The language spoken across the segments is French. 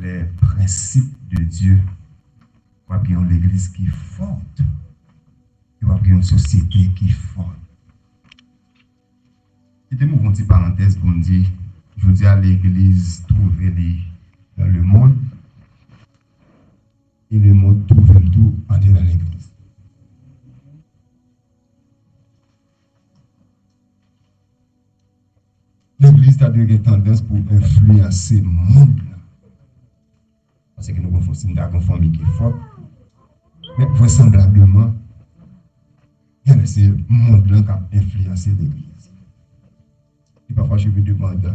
les principes de Dieu, il va bien l'église qui est forte, il va bien une société qui est forte. C'était une petite parenthèse pour me dire, je dis à l'église, trouvez-les dans le monde, et le monde trouve tout en dans l'église. L'église a une tendance pour influencer le monde. Parce que nous confondons une famille qui est forte. Mais vraisemblablement, il y a ce monde-là qui a influencé l'église. Et parfois, je me demande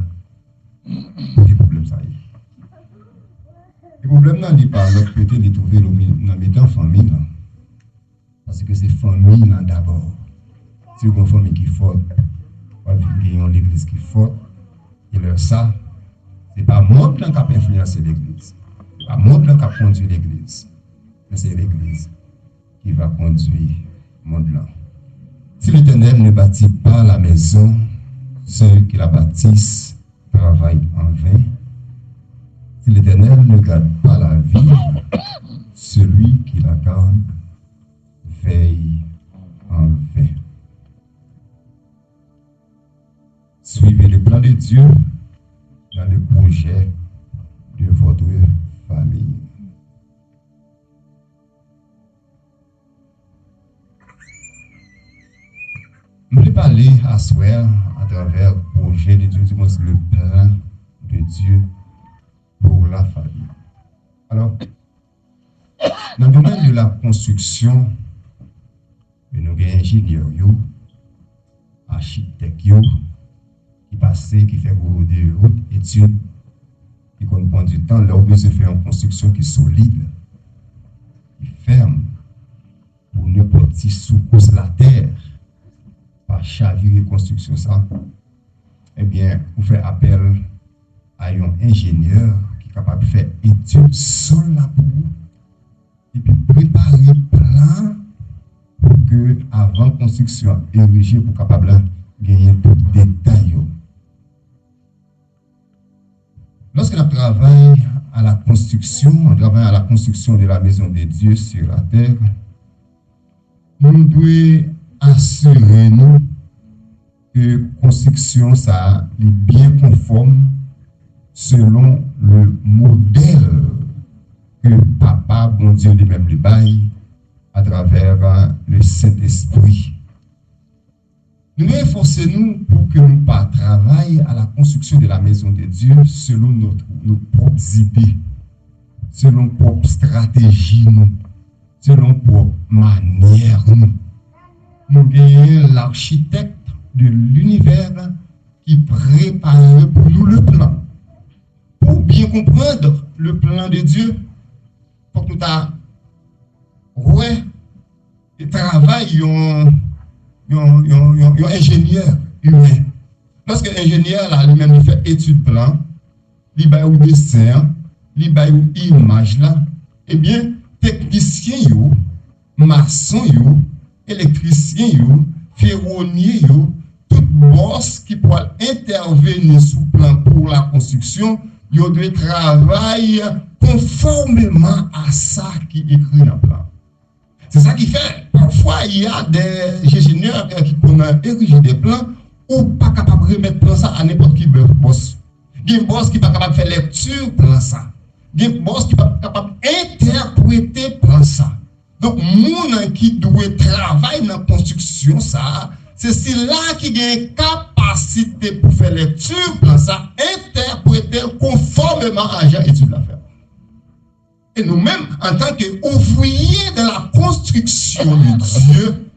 des problèmes ça y est. Le problème n'est pas l'autre côté de trouver dans la famille. Parce que c'est famille d'abord. Si vous avez une famille qui est forte, vous avez l'église qui est forte, et leur ça, ce n'est pas le monde qui a influencé l'église. Ce n'est pas le monde qui a conduit l'église. Mais c'est l'église qui va conduire le monde-là. Si l'Éternel ne bâtit pas la maison, ceux qui la bâtissent travaillent en vain. Si l'Éternel ne garde pas la vie, celui qui la garde veille en vain. Suivez le plan de Dieu dans le projet de votre famille. Je vais parler à soir à travers le projet de Dieu, le plan de Dieu pour la famille. Alors, dans le domaine de la construction, nous avons des ingénieurs, architectes, qui passent, qui font des routes, études, qui prennent du temps, là où se fait une construction qui est solide, qui ferme, pour ne pas secouer la terre, par chavirer construction ça. Eh bien, vous faites appel à un ingénieur qui est capable de faire études sur la boue et puis préparer le plan pour que, avant la construction érigée, pour capable de gagner tout détail. Lorsque l'on travaille à la construction, on travaille à la construction de la maison de Dieu sur la terre, nous devons assurer nous que la construction ça est bien conforme selon le modèle que Papa, bon Dieu, lui-même le bail à travers le Saint-Esprit. Nous efforçons-nous pour que nous ne pas travaillions à la construction de la maison de Dieu selon nos propres idées, selon nos propres stratégies, selon nos propres manières. Nous avons l'architecte de l'univers qui prépare pour nous le plan. Pour bien comprendre le plan de Dieu, il faut que nous travaillons un ingénieur humain. Lorsque l'ingénieur lui-même fait étude plan, il fait un dessin, il fait une image là, eh bien, technicien, maçon, électricien, ferronnier, tout boss qui peut intervenir sous plan pour la construction, il doit travailler conformément à ça qui est écrit dans le plan. C'est ça qui fait, parfois, il y a des ingénieurs qui peuvent ériger des plans ou pas capable de remettre plan ça à n'importe qui boss. Il y a un boss qui n'est pas capable de faire lecture plan ça. Il y a un boss qui n'est pas capable d'interpréter plan ça. Donc, moun qui doit travailler dans la construction, ça, c'est celui-là qui a une capacité pour faire lecture plan ça, interpréter conformément à l'étude de l'affaire. Et nous-mêmes, en tant qu'ouvriers de la construction de Dieu,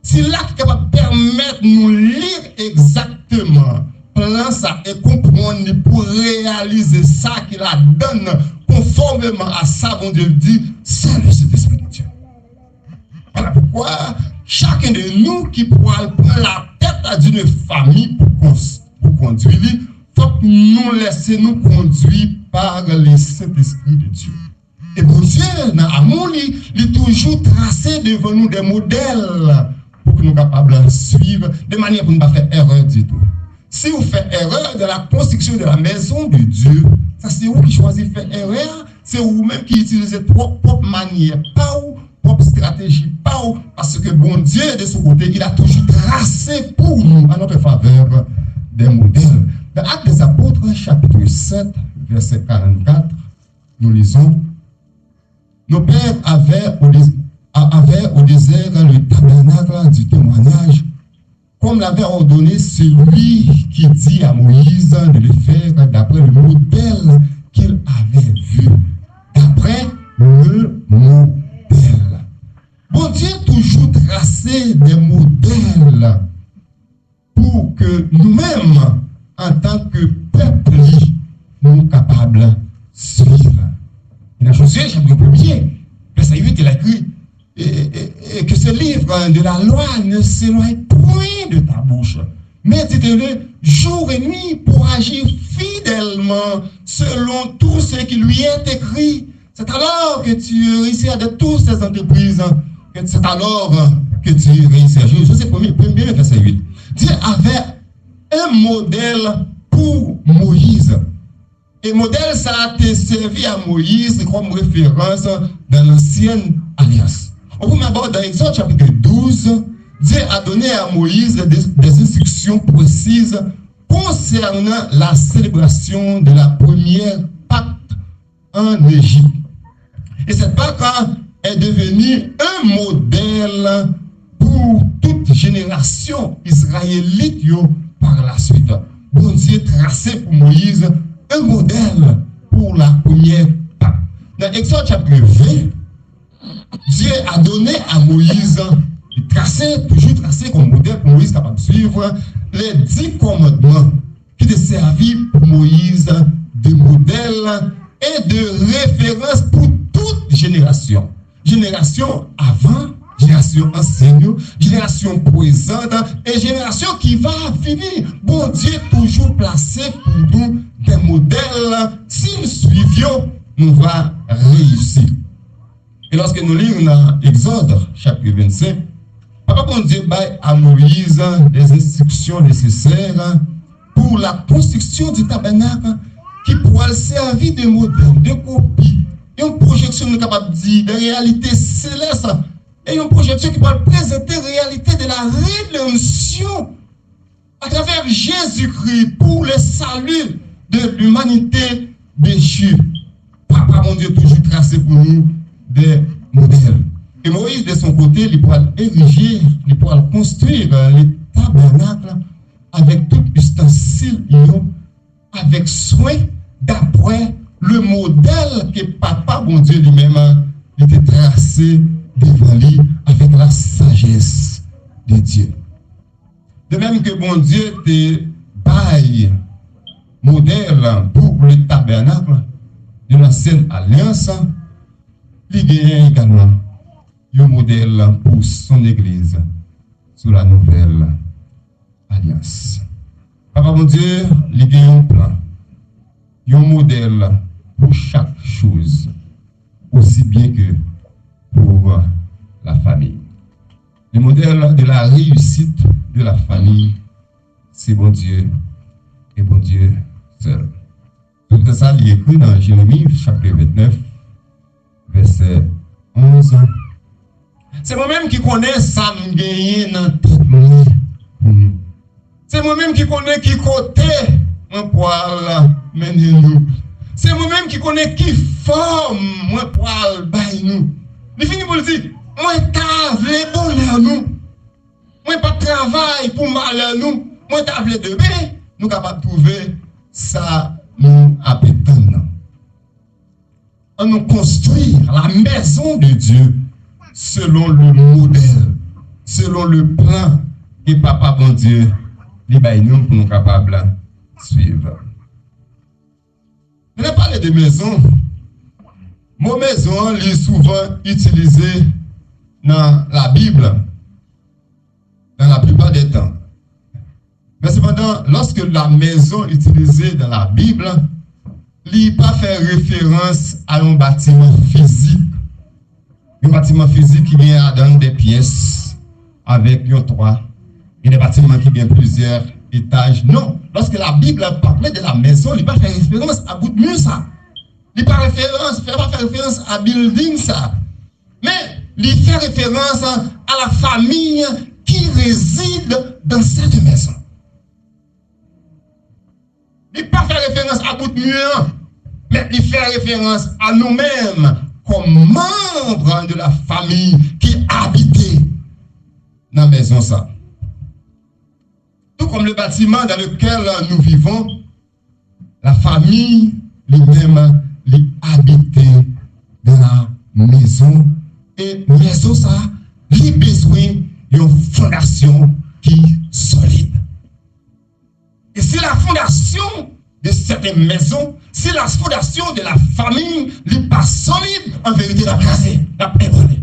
c'est là qui est capable de permettre de nous lire exactement plan ça et comprendre pour réaliser ça qu'il a donné conformément à ça, bon Dieu dit, c'est le Saint-Esprit de Dieu. Voilà pourquoi chacun de nous qui pourra prendre la tête d'une famille pour conduire, il faut que nous laissions nous conduire par le Saint-Esprit de Dieu. Et pour Dieu, dans l'amour, il est toujours tracé devant nous des modèles pour que nous soyons capables de suivre de manière pour ne pas faire erreur du tout. Si vous faites erreur de la construction de la maison de Dieu, Ça, c'est vous qui choisissez de faire erreur. C'est vous-même qui utilisez propre manière, pas ou propre stratégie, pas ou. Parce que bon Dieu, de son côté, il a toujours tracé pour nous, à notre faveur, des modèles. Dans Actes des Apôtres, chapitre 7, verset 44, nous lisons: nos pères avaient au désert le tabernacle du témoignage, comme l'avait ordonné celui qui dit à Moïse de le faire d'après le modèle qu'il avait vu. D'après le modèle. Bon Dieu a toujours tracé des modèles pour que nous-mêmes, en tant que peuple, nous sommes capables de suivre. Et dans Josué, chapitre 1er, verset 8, il a écrit et que ce livre de la loi ne s'éloigne point de ta bouche, mais dites-le jour et nuit pour agir fidèlement selon tout ce qui lui est écrit. C'est alors que tu réussiras de toutes ces entreprises. C'est alors que tu réussiras. Josué 1er, verset 8. Dieu avait un modèle pour Moïse. Et modèle, ça a été servi à Moïse comme référence dans l'ancienne alliance. On peut m'aborder dans Exode chapitre 12, Dieu a donné à Moïse des instructions précises concernant la célébration de la première Pâque en Égypte. Et cette Pâque est devenue un modèle pour toute génération israélite par la suite. Bon Dieu tracé pour Moïse un modèle pour la première Pâque. Dans Exode chapitre 20, Dieu a donné à Moïse, toujours tracé comme modèle pour Moïse capable de suivre, les 10 commandements qui étaient servis pour Moïse de modèle et de référence pour toute génération. Génération avant, génération ancienne, génération présente et génération qui va finir. Bon Dieu toujours placé pour nous des modèles. Si nous suivions, nous va réussir. Et lorsque nous lisons dans Exode, chapitre 25, Papa bon Dieu baille à Moïse des instructions nécessaires pour la construction du tabernacle qui pourra servir de modèle, de copie, et une projection capable de dire de réalité céleste, et une projection qui pourra présenter la réalité de la rédemption à travers Jésus-Christ pour le salut de l'humanité déchue. Papa mon Dieu toujours tracé pour nous des modèles. Et Moïse, de son côté, il pourra ériger, il pourra construire le tabernacle avec tout ustensile, avec soin, d'après le modèle que Papa, bon Dieu lui-même, était tracé devant lui avec la sagesse de Dieu. De même que bon Dieu te baille modèle pour le tabernacle de l'ancienne alliance, il gagne également un modèle pour son église sous la nouvelle alliance. Papa mon Dieu, il gagne un plan, un modèle pour chaque chose, aussi bien que pour la famille. Le modèle de la réussite de la famille, c'est bon Dieu et bon Dieu seul. Tout ça, il est écrit dans Jérémie, chapitre 29, verset 11. C'est moi-même qui connais ça, nous gagner dans tête. C'est moi-même qui connais qui côté, mon poil, mener nous. C'est moi-même qui connais qui forme, mon poil, baille nous. Il finit pour le dire, moi, t'as les bonheur nous. Moi, pas de travail pour malheur nous. Moi, t'as les de bien. Nous capables de trouver ça, nous appétons. On nous construire la maison de Dieu selon le modèle, selon le plan que Papa bon Dieu les nous pour nous capables de suivre. Je vais parler de maison. Mon maison est souvent utilisée dans la Bible, dans la plupart des temps. Mais cependant, lorsque la maison est utilisée dans la Bible, il pas fait référence à un bâtiment physique. Un bâtiment physique qui vient dans des pièces avec un toit. Et des bâtiments qui viennent plusieurs étage. Non. Lorsque la Bible parlait de la maison, il ne va pas faire référence à bout de mur, ça. Il ne va pas faire référence à building, ça. Mais il fait référence à la famille qui réside dans cette maison. Il ne va pas faire référence à bout de mur, mais il fait référence à nous-mêmes comme membres de la famille qui habitait dans la maison, ça. Tout comme le bâtiment dans lequel nous vivons, la famille lui-même habitait dans la maison. Et maison, ça, il a besoin d'une fondation qui est solide. Et si la fondation de cette maison, si la fondation de la famille n'est pas solide, en vérité, la brasée, la ébranlée.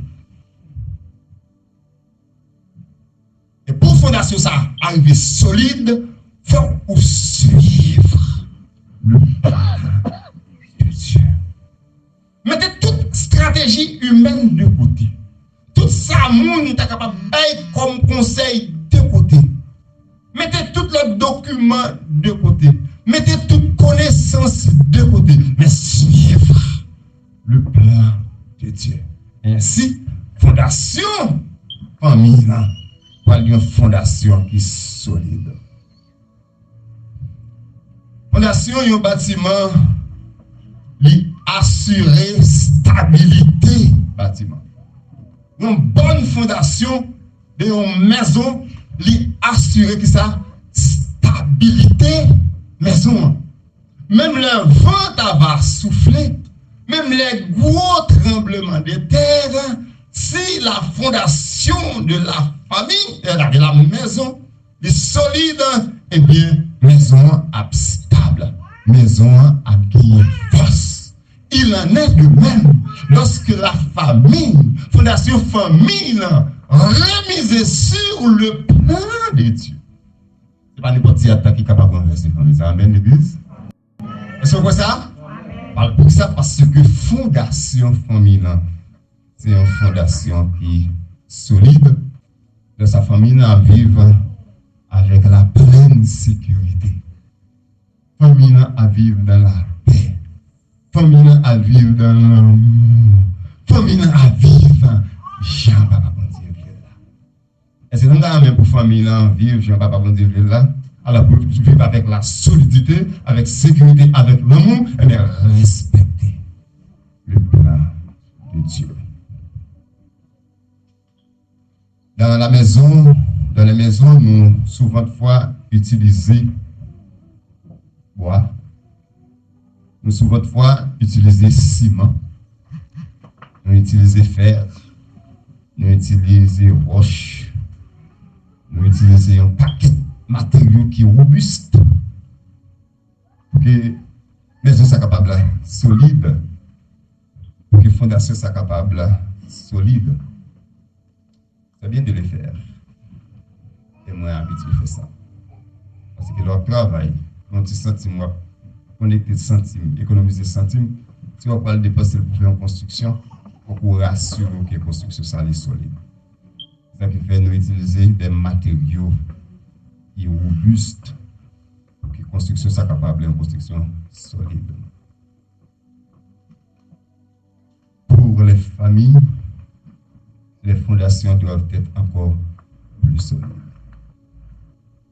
Et pour fondation ça arriver solide, il faut suivre le plan de Dieu. Mettez toute stratégie humaine de côté. Tout ça, monde est capable de comme conseil de côté. Mettez tous les documents de côté. Mettez toute connaissance de côté. Mais suivre le plan de Dieu. Ainsi, fondation famille, une fondation qui est solide. Fondation, un bâtiment qui assure stabilité bâtiment. Une bonne fondation de une maison qui assure que ça stabilité maison. Même le vent va souffler, même les gros tremblements de terre, si la fondation de la famille, de la maison, est solide, eh bien, maison est stable, maison a gagné force. Il en est de même lorsque la famille, fondation famille, remise sur le plan de Dieu. Ce n'est pas n'importe qui attaque qui est capable de renverser la famille. Ça amène l'église. Est-ce que c'est ça? Pour ça, parce que fondation famille, c'est une fondation qui est solide. De sa famille à vivre avec la pleine sécurité. Famille à vivre dans la paix. Famille à vivre dans l'amour. Famille à vivre, Jean-Papa Dieu là. Et c'est donc même pour famille à vivre, Jean-Papa Dieu là. Alors pour vivre avec la solidité, avec sécurité, avec l'amour, et bien respecter le plan de Dieu. Dans la maison, nous souvent de fois utilisons bois. Nous souvent de fois utilisons ciment. Nous utilisons fer. Nous utilisons roche. Nous utilisons un paquet de matériaux qui est robuste. Pour que la maison soit capable solide. Pour que la fondation soit capable solide. C'est bien de le faire. Et moi, j'ai habitué de faire ça. Parce que leur travail, quand tu centimes, connecter des centimes, économiser des centimes, tu vas pas le dépenser pour faire une construction, pour rassurer que la construction soit solide. C'est ça qui fait nous utiliser des matériaux qui sont robustes pour que la construction soit capable d'une construction solide. Pour les familles, les fondations doivent être encore plus solides.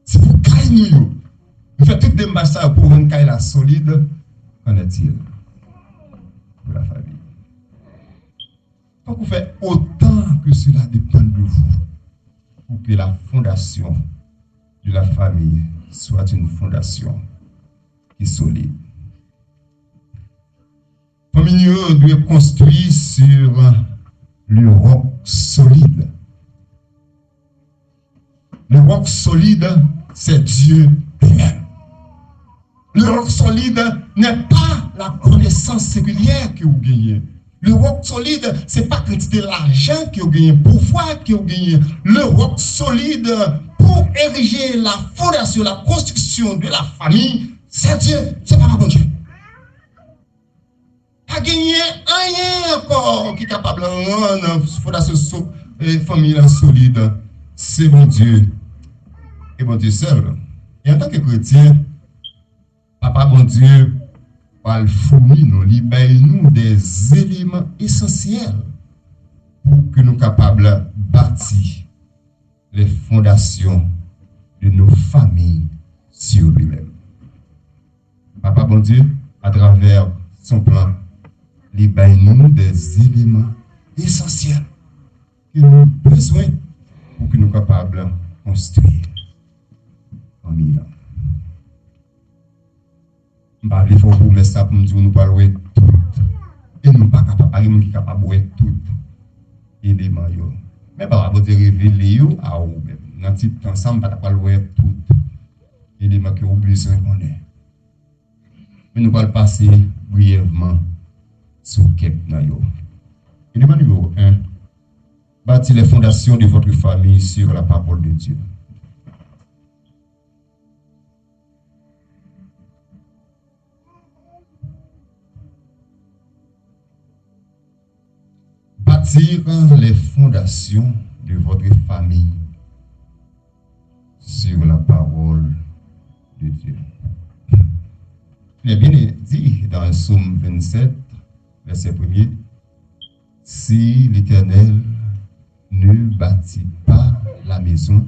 Si vous gagnez, vous faites toutes des marches pour une caille solide, qu'en est-il pour la famille? Donc vous faites autant que cela dépend de vous pour que la fondation de la famille soit une fondation qui est solide. La famille doit construire sur le roc solide. Le roc solide, c'est Dieu lui-même. Le roc solide n'est pas la connaissance séculière que vous gagnez. Le roc solide, ce n'est pas quantité l'argent que vous gagnez, pouvoir que vous gagnez. Le roc solide, pour ériger la fondation, la construction de la famille, c'est Dieu, c'est pas mon Dieu. Pas gagner rien encore qui est capable de rendre la fondation famille solide. C'est mon Dieu et mon Dieu seul. Et en tant que chrétien, Papa bon Dieu, va fournir nous, nous des éléments essentiels pour que nous soyons capables de bâtir les fondations de nos familles sur lui-même. Papa bon Dieu, à travers son plan, nous des éléments essentiels que nous avons besoin pour que nous soyons capables de construire en milieu. Il faut vous mettre ça pour nous dire nous pas louer tout. Et nous pas capable, qui capable de tout. Éléments yo. Mais pas vous révéler yo à vous même. Dans petit ensemble pas louer tout. Éléments que vous besoin connaître. Mais nous allons passer brièvement sur quelques yo. Élément numéro 1. Bâtir les fondations de votre famille sur la parole de Dieu. Bâtir les fondations de votre famille sur la parole de Dieu. Il est bien dit dans le psaume 27, verset 1er, si l'Éternel ne bâtit pas la maison,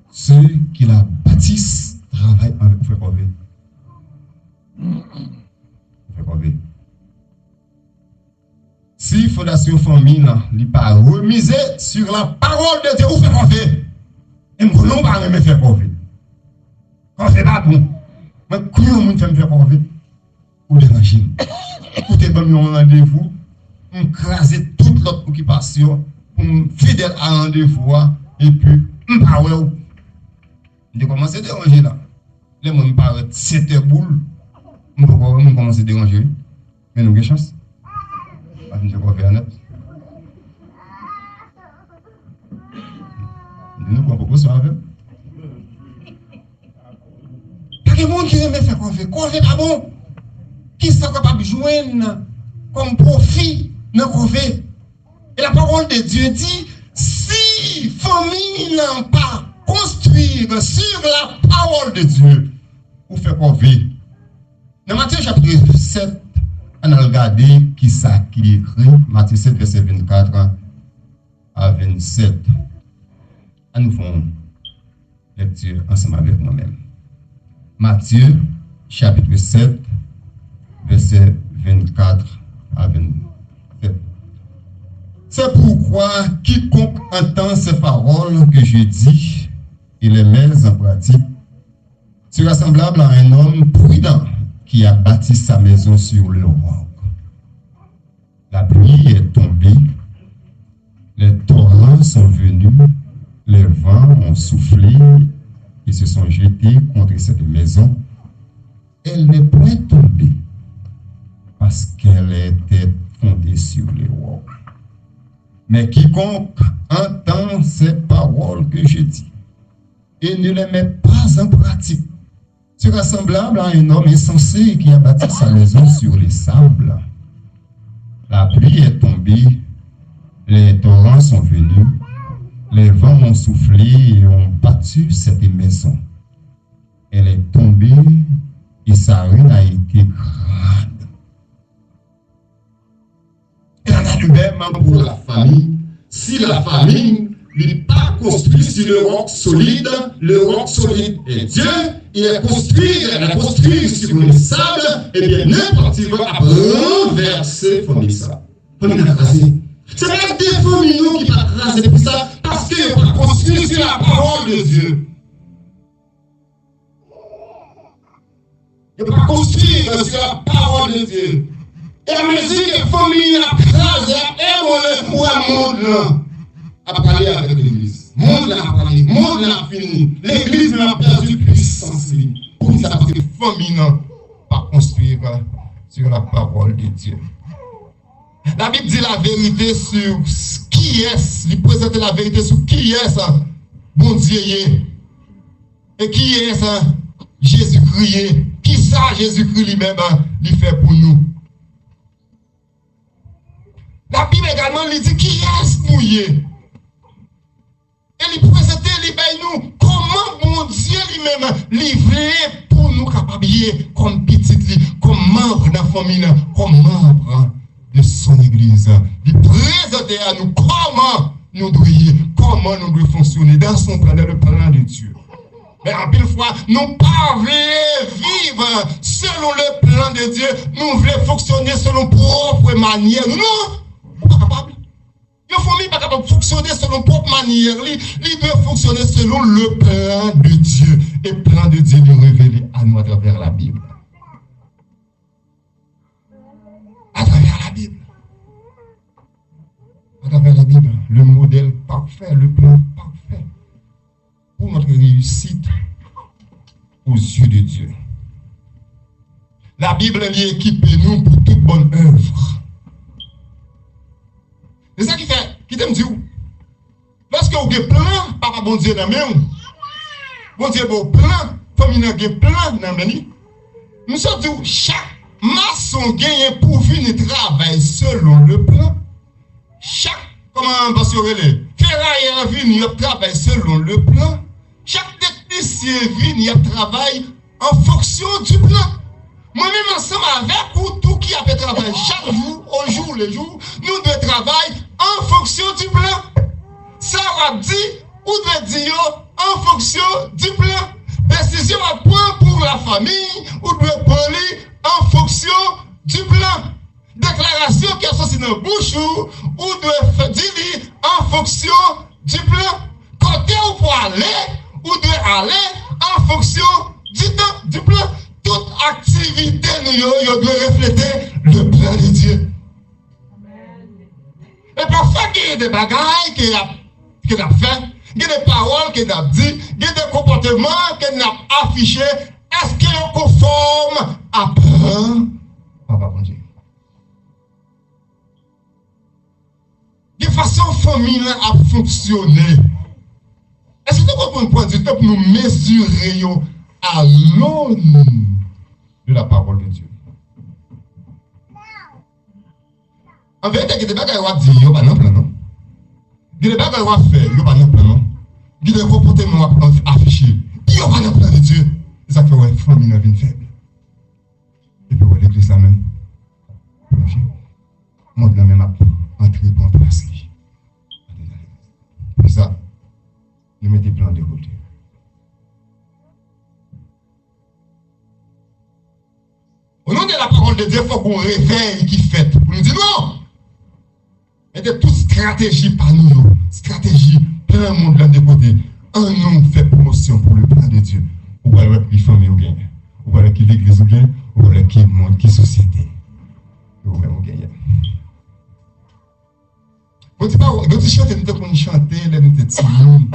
ceux qui la bâtissent travaillent en fait combien? Fait combien? Si fondation famille n'est pas remisée sur la parole de Dieu, vous faites combien? Et nous ne pas me faire combien? Quand c'est pas bon, mais comment vous faites faire combien? Ou déranger? Écoutez, bon, un rendez-vous, on crase toute l'autre occupation. Fidèle à rendez-vous, et puis, je commence à déranger là. Les gens me parlent de 7 boules, je commence à déranger. Mais nous avons chance. Parce que je vais faire net. Nous avons proposition avec. Pas de monde qui aime faire confiance. Confiance pas bon. Qui sont capables de joindre comme profit dans le confiance. Et la parole de Dieu dit, si famille n'a pas construire sur la parole de Dieu, vous faites quoi vivre. Dans Matthieu chapitre 7, on a regardé qui ça qui écrit, Matthieu 7, verset 24 à 27. Nous faisons lecture ensemble avec moi-même. Matthieu chapitre 7, verset 24 à 27. C'est pourquoi quiconque entend ces paroles que je dis et les met en pratique sera semblable à un homme prudent qui a bâti sa maison sur le roc. La pluie est tombée, les torrents sont venus, les vents ont soufflé et se sont jetés contre cette maison. Elle n'est point tombée parce qu'elle était fondée sur les rocs. Mais quiconque entend ces paroles que je dis et ne les met pas en pratique sera semblable à un homme insensé qui a bâti sa maison sur les sables. La pluie est tombée, les torrents sont venus, les vents ont soufflé et ont battu cette maison. Elle est tombée et sa ruine a été grande. Il en a de même pour la famille. Si la famille n'est pas construite sur le roc solide est Dieu, il est construit sur le sable, et bien n'importe qui va renverser famille ça. Famille écrasée. C'est pas des familles qui va écraser pour ça, parce qu'ils ne sont pas construits sur la parole de Dieu. Ils ne sont pas construits sur la parole de Dieu. Et la musique est famille écrasée, et on le monde à parler avec l'église. Le monde a fini. L'église n'a perdu puissance. Pour ça, parce que les familles n'ont pas construire sur la parole de Dieu. La Bible dit la vérité sur qui est, il présente la vérité sur qui est bon Dieu. Et qui est Jésus-Christ. Qui ça Jésus-Christ lui-même il fait pour nous. La Bible également lui dit qui est mouillé. Et il présente nous comment mon Dieu lui-même lui-même livré pour nous capables comme petit, comme membre de la famille, comme membre de son église. Il présente à nous comment nous devons fonctionner dans son plan, dans le plan de Dieu. Mais en pile fois, nous pas voulons vivre selon le plan de Dieu. Nous voulons fonctionner selon propre manière. Non, pas capable. Une famille pas capable de fonctionner selon propre manière. Il doit fonctionner selon le plan de Dieu. Et le plan de Dieu est révélé à nous à travers la Bible. À travers la Bible. À travers la Bible, le modèle parfait, le plan parfait pour notre réussite aux yeux de Dieu. La Bible équipe nous pour toute bonne œuvre. C'est ça qui fait, qui t'aime dire. Lorsque vous avez plein, papa bon Dieu dans le bon Dieu bon plein, famille n'a plein dans le nous sommes dit chaque maçon gagne pour venir travailler selon le plan. Chaque, comment parce que les ferrailleur vient travailler selon le plan. Chaque technicien vient travailler en fonction du plan. Moi-même ensemble avec vous, tout qui a fait travail chaque jour, au jour le jour, nous devons travailler en fonction du plan. Ça va dire, ou devons dire en fonction du plan. Décision à prendre pour la famille, ou devons parler en fonction du plan. Déclaration qui est sortie dans la bouche, ou devons dire en fonction du plan. Côté où pour aller, ou devons aller en fonction du temps, du plan. Toute activité nous doit refléter le plan de Dieu. Et parfois, il y a des bagailles qu'il a fait, il y a des paroles qu'il a dit, il y a des comportements qu'il a affichés. Est-ce qu'ils sont conformes à plan? Papa, bon Dieu. De façon famille a fonctionné. Est-ce que nous comprenons point du temps pour nous mesurer à l'aune de la parole de Dieu? En vérité, il y a des bagages qui ont dit, il n'y a pas de plan, non? Il y a des bagages qui ont fait, il n'y a pas de plan, non? Il y a des comportements affichés, il n'y a pas de plan de Dieu. C'est ça qui fait que la famille est faible. Et puis, l'église la même. Moi, je même entrer pour en place. Pour ça, nous mettons des plans de côté. Au nom de la parole de Dieu, il faut qu'on réveille qui fait. Pour nous dire non. Mettez toute stratégie par nous. Stratégie, plein monde là de côté. Un nom fait promotion pour le plan de Dieu. Ou alors qui famille ou gagne. Ou alors qui l'église ou gagne. Ou alors qui monde, qui société. Ou même ou gagne. Quand tu chantes, nous devons chanter, nous devons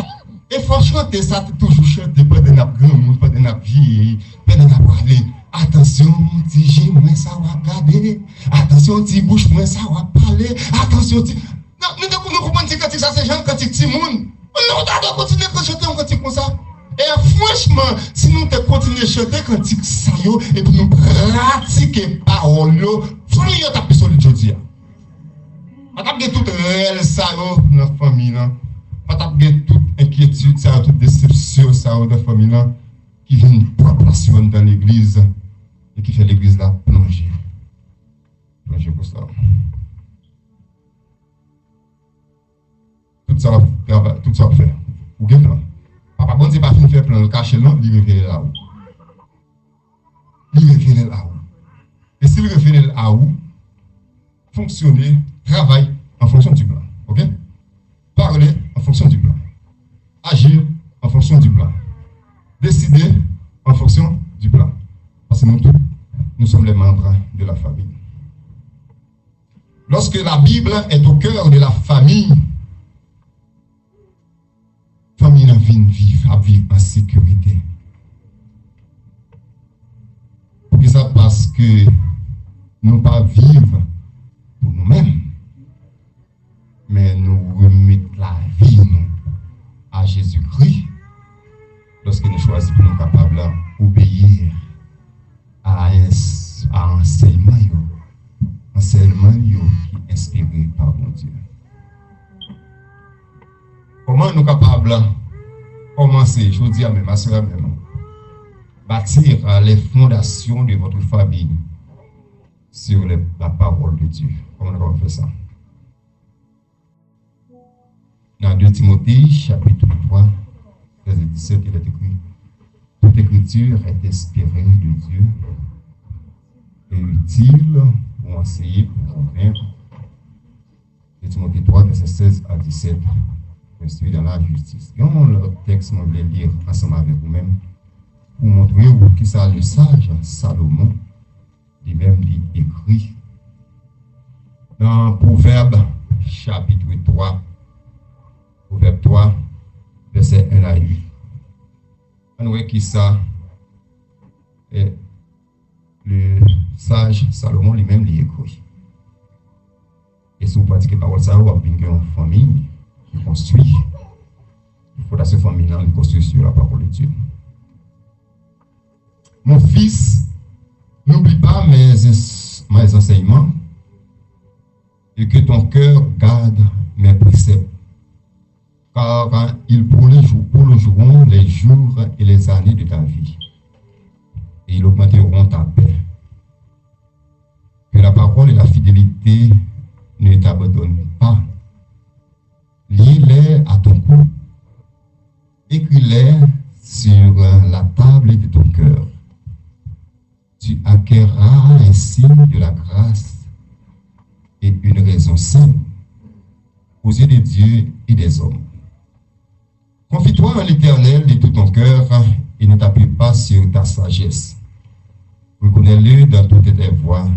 et il faut chanter ça, toujours chanter, pas de notre grand monde, pas de notre vie, pas de notre parler. Attention, ti j'ai moins ça va regarder. Attention, ti bouche moins ça va parler. Attention, ti. Non, nous comprenons que ça, c'est genre quand tu es monde. On doit continuer à chanter un cantique comme ça. Et franchement, si nous continuons à chanter un cantique ça, et puis nous pratiquer parole, il faut que nous tapions sur le aujourd'hui. Pas taper toute réelle ça dans la famille. Pas taper toute inquiétude, ça, toute déception ça dans la famille qui vient propagation dans l'église. Et qui fait l'église là plonger. Plonger pour ça. Tout ça va faire. Ou bien plan. Papa bon Dieu pas fin faire plan, le cacher là, il révèle là-haut. Il révèle là-haut. Et s'il révèle là-haut, fonctionner, travailler en fonction du plan. Ok? Parler en fonction du plan. Agir en fonction du plan. Décider en fonction du plan. Parce que nous tous, nous sommes les membres de la famille. Lorsque la Bible est au cœur de la famille, famille n'a vivre en sécurité. Et ça parce que nous ne pas vivre pour nous-mêmes, mais nous remettre la vie nous, à Jésus-Christ lorsque nous choisissons pour nous capables d'obéir à enseignement qui est inspiré par mon Dieu. Comment nous sommes capables de commencer, je vous dis à mes soeurs, bâtir les fondations de votre famille sur la parole de Dieu. Comment on va faire ça? Dans 2 Timothée, chapitre 3, verset 17, il est écrit: toute écriture est inspirée de Dieu et utile pour enseigner, pour convaincre. 2 Timothée 3, verset 16 à 17, instruit dans la justice. Et le texte, on va lire ensemble avec vous-même pour montrer que ça le sage Salomon, lui-même, dit écrit dans Proverbe, chapitre 3, Proverbe 3, verset 1 à 8. On voit qui ça est le sage Salomon lui-même lui écrit. Et si vous pratiquez parole ça, vous avez une famille qui construit. Il faut que cette famille-là construise sur la parole de Dieu. Mon fils, n'oublie pas mes enseignements et que ton cœur garde mes préceptes, car ils prolongeront les jours et les années de ta vie, et ils augmenteront ta paix. Que la parole et la fidélité ne t'abandonnent pas. Lis-les à ton cou, écris-les sur la table de ton cœur. Tu acquerras ainsi de la grâce et une raison simple aux yeux de Dieu et des hommes. Confie-toi en l'Éternel de tout ton cœur et ne t'appuie pas sur ta sagesse. Reconnais-le dans toutes tes voies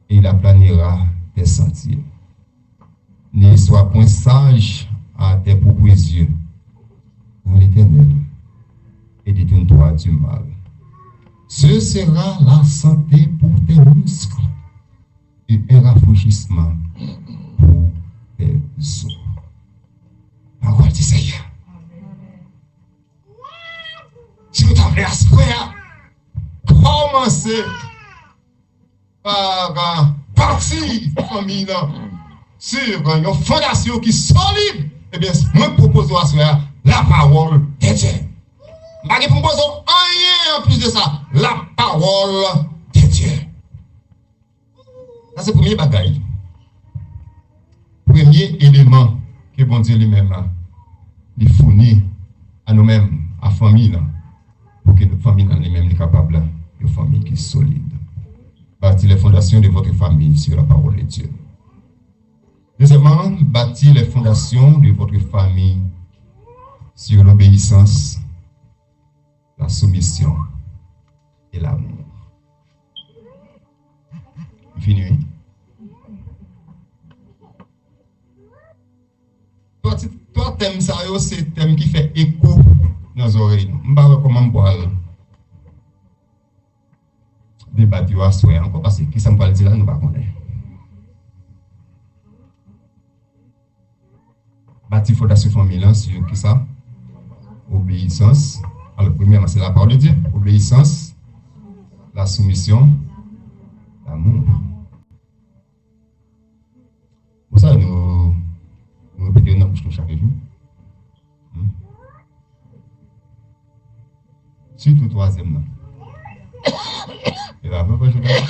et il aplanira tes sentiers. Ne sois point sage à tes propres yeux en l'Éternel et détourne-toi du mal. Ce sera la santé pour tes muscles et un rafraîchissement pour tes os. Parole du Seigneur. Si vous avez à ce faire, commencez par partir famille sur une fondation qui est solide. Eh bien, moi propose à ce faire la parole de Dieu. Je ne propose rien en plus de ça. La parole de Dieu. Ça, c'est le premier bagage. Premier élément que bon Dieu lui-même a fourni à nous-mêmes, à la famille, pour que notre famille elle-même soit capable de famille qui est solide. Bâtir les fondations de votre famille sur la parole de Dieu. Deuxièmement, bâtir les fondations de votre famille sur l'obéissance, la soumission et l'amour. Fini. Toi, thème ça, c'est un thème qui fait écho dans les oreilles. Je ne sais pas comment boire. Débattre à soi encore parce que qui ça me parle de là, nous ne pas connaître. Bâtir fondation familiale sur qui ça? Obéissance. Alors, premièrement, c'est la parole de Dieu. Obéissance, la soumission, l'amour. Pour ça, nous répétons dans la bouche chaque jour. Surtout le troisième, non. Et là, pourquoi je vais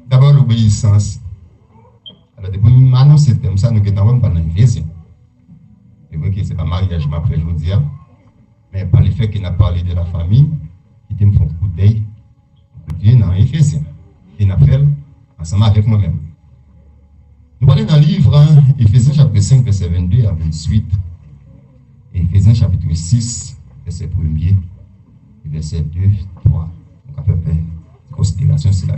d'abord, l'obéissance. Alors, depuis que nous annonçons ce thème, ça, nous avons parlé dans l'Église. C'est vrai que ce n'est pas mariage, mais après, je vous dis, mais par le fait qu'il a parlé de la famille, il me fait un coup d'œil dans Éphésiens. Il a fait ensemble avec moi-même. Nous parlons dans le livre Éphésiens chapitre 5, verset 22 à 28. Et Éphésiens chapitre 6, verset 1er, et verset 2, 3. Donc, à peu près, considération, c'est là.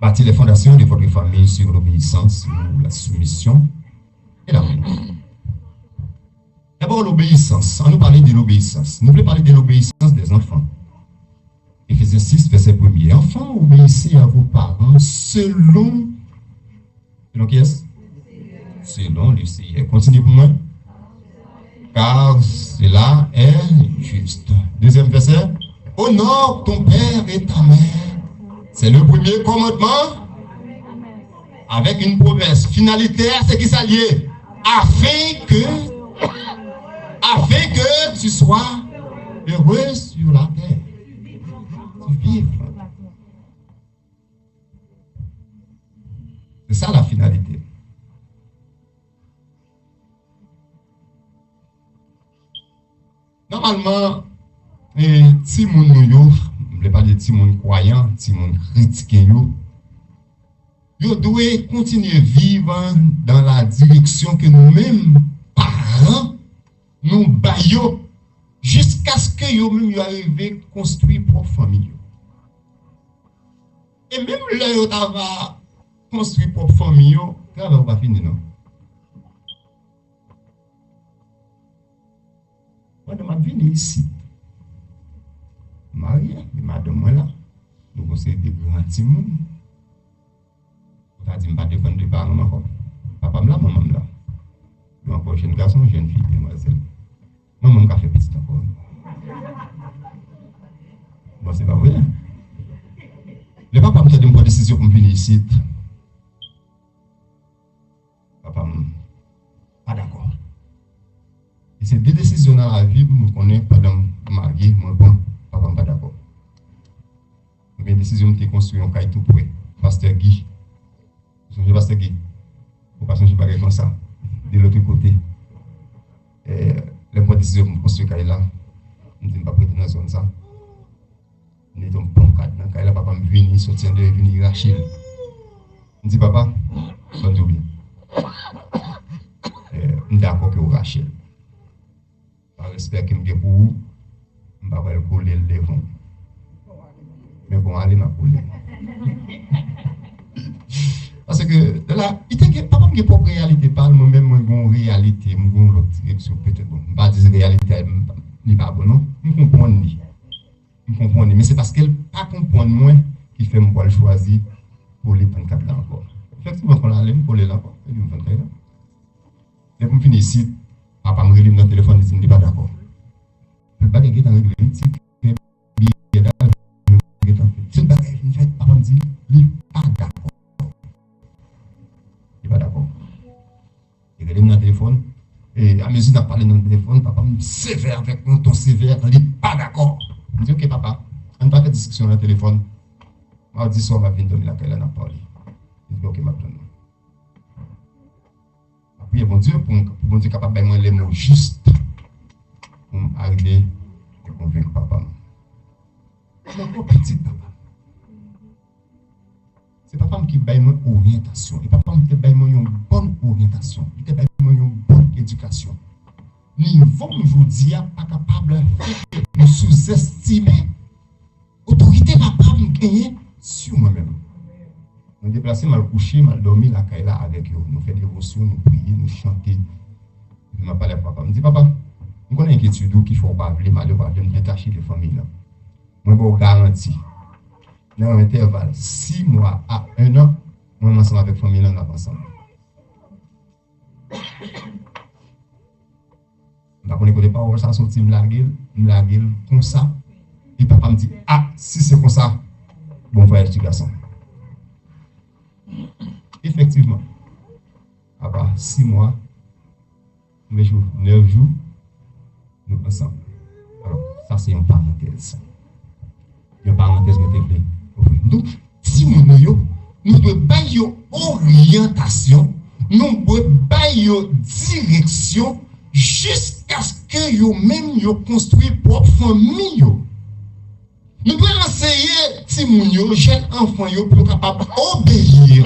Bâtir les fondations de votre famille sur l'obéissance, la soumission et l'amour. D'abord, l'obéissance. On nous parlait de l'obéissance. Nous voulons parler de l'obéissance des enfants. Éphésiens 6, verset 1er. Enfants, obéissez à vos parents selon qui est-ce? Selon le Seigneur. Continuez pour moi. Car cela est juste. Deuxième verset. Honore ton père et ta mère. C'est le premier commandement avec une promesse. Finalité, c'est qui s'allie? afin que tu sois heureux sur la terre. Tu vives. C'est ça la finalité. Normalement, si mon yo, je ne vais pas dire si mon croyant, si mon chrétien yo doit continuer à vivre dans la direction que nous-mêmes, parents, nous baillons jusqu'à ce que nous arrivions à construire propre famille. Et même là, nous avons construit propre famille, le travail n'est pas fini, non? Moi, je suis venu ici, marié, mais madame, moi là, nous conseillons des grands petits monde. Je ne vais pas défendre les parents encore. Papa me là, maman me là. Je suis encore jeune garçon, jeune fille, demoiselle. Maman me fait petit encore. Bon, c'est pas vrai. Le papa me fait une décision pour me venir ici. Papa me pas d'accord. Et c'est deux décisions dans la vie, je connais pendant marié, moi bon, papa me pas d'accord. Mes décisions ont construit un cahier tout près. Pasteur Guy. Je ne sais pas qui. Pour pas changer pareil comme ça. De l'autre côté, les bonnes décisions pour construire Kaila là, je ne dis pas prêter dans la zone ça. Nous sommes bon cadre. Dans Kaila, papa me vient, sortir de venir Rachel. Je dis papa, bonne journée. Je suis d'accord que Rachel. Par respect que je pour vous, je ne vais pas coller le devant. Mais bon, allez m'a coller. Parce que là, papa n'a pas de réalité, pas moi-même, moi, une réalité, une autre direction, peut-être, bon, je ne vais pas dire réalité, n'est pas bon, non? Je comprends, mais c'est parce qu'elle ne comprend pas moi qui fait moi choisir pour les 24 là encore. Effectivement, quand on allait pour les là encore, c'est une 24 là. Et pour finir ici, papa me relève dans le téléphone, il dit, pas d'accord. Je ne vais pas dire dans le politique, c'est pas fait, papa me dit, il n'est pas d'accord. Il n'est pas d'accord. Il relève dans le téléphone, et à mesure d'en parler dans le téléphone, papa me sévère avec mon ton sévère, il n'est pas d'accord. Je dis, ok papa, on ne va pas faire discussion dans le téléphone. Mardi soir, on va venir dormir là, quand elle a parlé. Je dis, ok, ma planète. Priez bon Dieu pour bon Dieu capable de mettre les mots justes pour arriver à convaincre papa. Mais pour petit papa, c'est papa qui baille une orientation. Et papa qui baille une bonne orientation. Il te baille une bonne éducation. Niveau aujourd'hui pas capable de sous-estimer l'autorité papa me gagner sur moi-même. Nous déplacer, mal coucher, mal dormir la caille avec eux. Nous faisons des dévotions, nous prions, nous chantons. Et puis, je parle à papa. Je me dis, papa, nous connaissons l'inquiétude qu'il ne faut pas appeler mal, de me détacher des familles. Moi, je vous garantis, dans un intervalle 6 mois à 1 an, moi, ensemble avec la famille, on va ensemble. Je ne connais pas, ça sorti, me laguer comme ça. Et papa me dit, ah, si c'est comme ça, bon voyage, petit garçon. Effectivement, après 6 mois, 9 jours, nous ensemble. Alors, ça c'est une parenthèse. Une parenthèse que tu fais. Donc, si nous devons bailler orientation, nous devons bailler direction jusqu'à ce que nous-mêmes construisons propre famille. Nous devons enseigner Timounio, jeunes enfants, pour capable obéir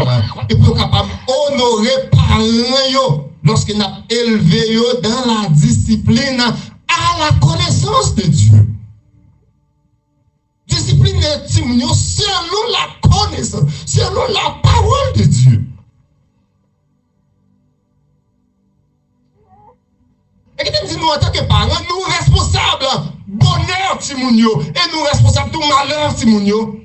et pour capable honorer parents lorsqu'ils ont élevé dans la discipline à la connaissance de Dieu. Discipline de Timounio selon la connaissance, selon la parole de Dieu. Et qui te dit, nous, en tant que parents, nous responsables bonheur Timounio et nous responsables du malheur Timounio.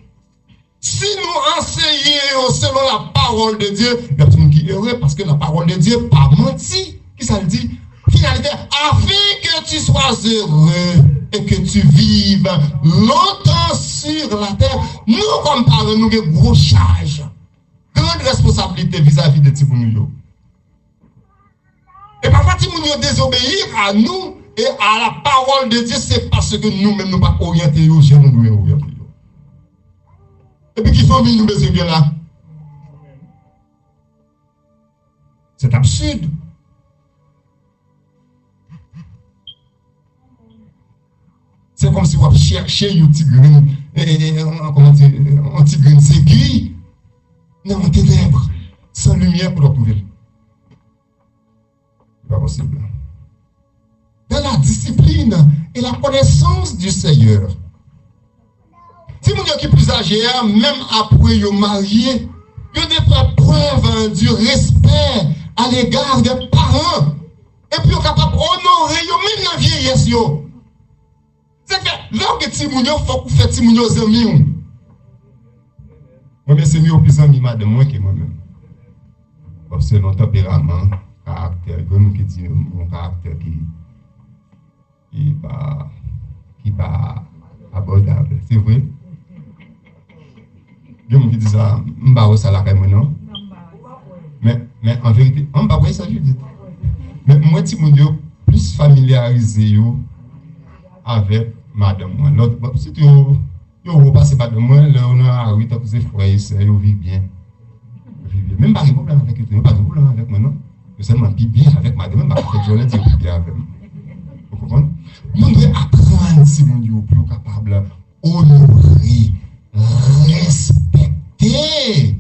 Si nous enseignons selon la parole de Dieu, il y a tout le monde qui est heureux parce que la parole de Dieu n'est pas menti. Qui ça le dit? Finalité, afin que tu sois heureux et que tu vives longtemps sur la terre. Nous, comme parents, nous avons gros charge, grande responsabilité vis-à-vis de Timounio. si nous désobéir à nous et à la parole de Dieu, c'est parce que nous-mêmes nous pas orientés aux gens, nous devons orienter. Et puis qui famille nous besoin bien là? C'est absurde. C'est comme si on cherchait un petit grain, un petit grain d'aiguille dans un ténèbre, sans lumière pour le trouver. C'est pas possible. Dans la discipline et la connaissance du Seigneur. Si vous êtes plus âgé, même après vous marié, vous devez faire preuve du respect à l'égard des parents. Et puis vous êtes capable d'honorer même dans la vieillesse. C'est que lorsque Timounio, il faut que vous fassiez Timounio aux amis. Moi, c'est mieux au plus amis de moi que moi-même. Parce que notre tempérament, caractère, comme qui dit mon caractère qui pas abordable. C'est vrai? Il y a des gens qui disent ça, je ne sais pas ça là non. Mais en vérité, on ne sait pas ça, je dis. Mais moi, Timounio, plus familiarisé avec madame moi. L'autre, si tu repassez pas de moi, là, on a 8 ans, vous êtes frères et sœurs, vous vivez bien. Même pas de problème avec eux, pas de problème avec moi, non. Je seulement bien avec madame, même pas avec je l'ai dit bien avec moi. Vous comprenez? Nous devons apprendre, si mon Dieu, pour être capable d'honorer, respecter.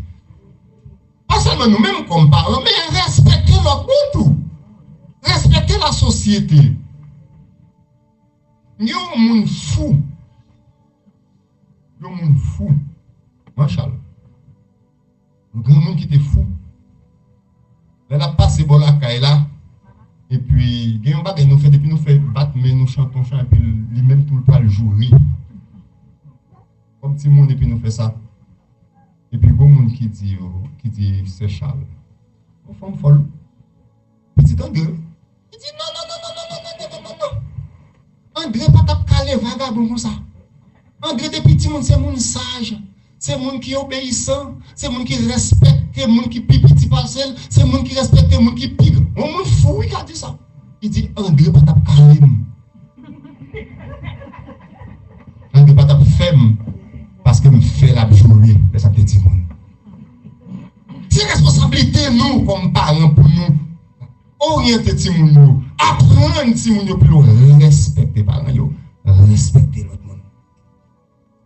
Pas seulement nous-mêmes comme parents, mais respecter notre monde. Respecter la société. Il y a un monde fou. Il y a un monde fou. Machallah. Un grand monde qui était fou. Là, la passe bon la caille là. Et puis, il y a un bagage nous fait, depuis nous fait battre, mais nous chantons chant, et puis lui-même tout le temps le jouer. Comme petit monde, et puis nous fait ça. Et puis, il y a un monde qui dit c'est Charles. Une femme folle. Petit André. Il dit non. André pas tap calé vagabond comme ça. André depuis petit monde c'est monde sage, c'est monde qui obéissant, c'est monde qui respecte, monde qui petit parcelle, c'est monde qui respecte, monde qui pique. On monde fou il a dit ça. Il dit André pas tap calé. André pas tap femme parce que me fait la journée de sa petite monde. C'est responsabilité nous comme parents pour nous orienter Timounio, apprendre Timounio pour respecter parents, respecter l'autre monde.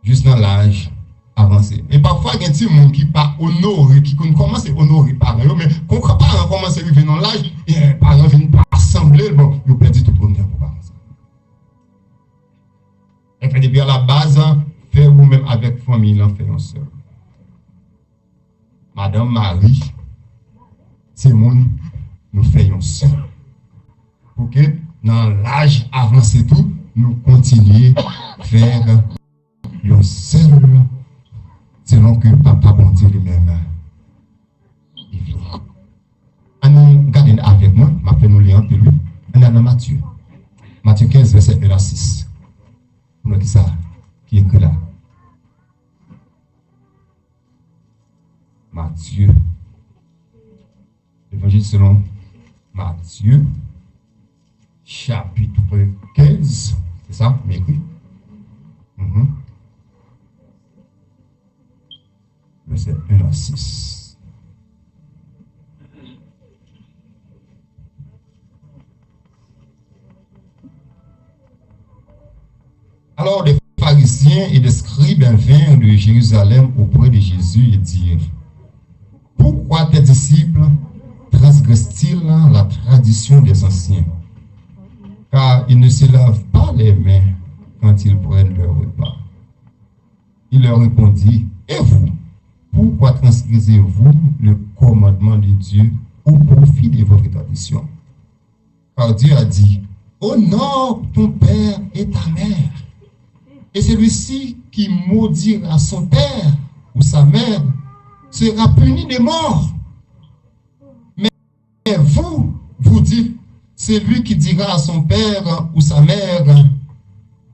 Juste dans l'âge avancé. Et parfois, il y a des gens qui ne sont pas honorés, qui commencent à honorer les parents, mais quand les parents commencent à arriver dans l'âge, les parents ne viennent pas assembler, bon, ils perdent tout le monde pour parents. Et puis, depuis à la base, faire vous-même avec famille, l'enfant seul. Madame Marie, c'est mon nous faisons seul. Pour que dans l'âge avancé tout, nous continuions à faire un seul selon que papa bon Dieu lui-même. Nous gardons avec moi, je vais nous lire un peu lui. On a dans Matthieu. Matthieu 15, verset 1 à 6. Vous voyez ça qui est écrit là. Matthieu. L'évangile selon Matthieu, chapitre 15, c'est ça, m'écrit. Verset 1 à 6. Alors des pharisiens et des scribes vinrent de Jérusalem auprès de Jésus et dirent: pourquoi tes disciples transgressent-ils la tradition des anciens? Car ils ne se lavent pas les mains quand ils prennent leur repas. Il leur répondit: et vous, pourquoi transgressez-vous le commandement de Dieu au profit de votre tradition? Car Dieu a dit: honore ton père et ta mère. Et celui-ci qui maudira son père ou sa mère sera puni de mort. Mais vous, vous dites, celui qui dira à son père ou sa mère,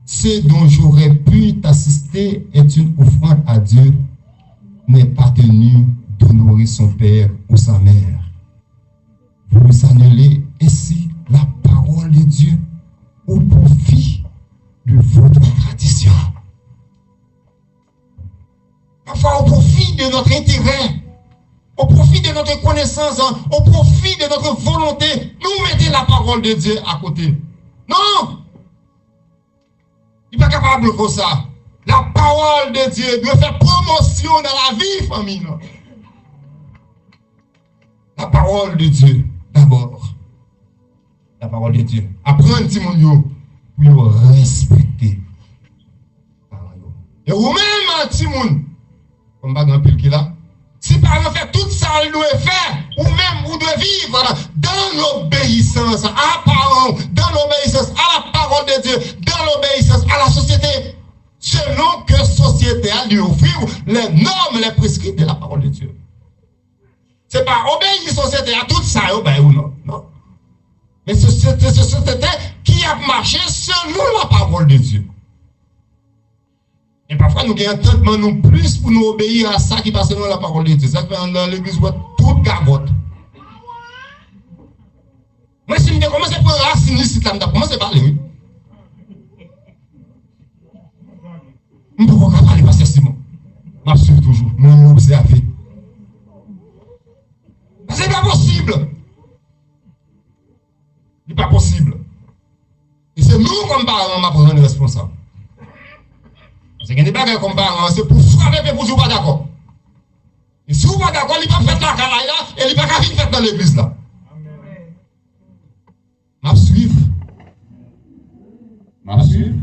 ce dont j'aurais pu t'assister est une offrande à Dieu, n'est pas tenu d'honorer son père ou sa mère. Vous annulez ainsi la notre intérêt, au profit de notre connaissance, au profit de notre volonté, nous mettons la parole de Dieu à côté. Non! Il n'est pas capable de faire ça. La parole de Dieu doit faire promotion dans la vie, famille. Non? La parole de Dieu, d'abord. La parole de Dieu. Apprendre, Timon, pour respecter. Et vous-même, Timon, comme pas grand pile qui là, si par exemple fait tout ça, il doit faire, ou même vous devez vivre dans l'obéissance à parole, dans l'obéissance à la parole de Dieu, dans l'obéissance à la société, selon que société a lui offrir les normes, les prescrits de la parole de Dieu. C'est pas obéir société à tout ça, ou non, non. Mais c'est société qui a marché selon la parole de Dieu. Et parfois, nous avons un traitement non plus pour nous obéir à ça qui passe selon la parole de Dieu. Ça fait dans l'église, toute gagote. Moi, si je commence à prendre racine ici, je commence à parler, oui. Je ne peux pas parler, Pasteur Simon. Je m'absorbe toujours. Je m'observe. C'est pas possible. C'est pas possible. Et c'est nous, comme parents, qui prenons responsables. Parce qu'il y a des bagages comme parents, c'est pour frapper pour vous pas d'accord. Et si vous pas d'accord, il ne peut pas faire la caraille là, et il ne peut pas faire dans l'église là. Je suis. Je suis.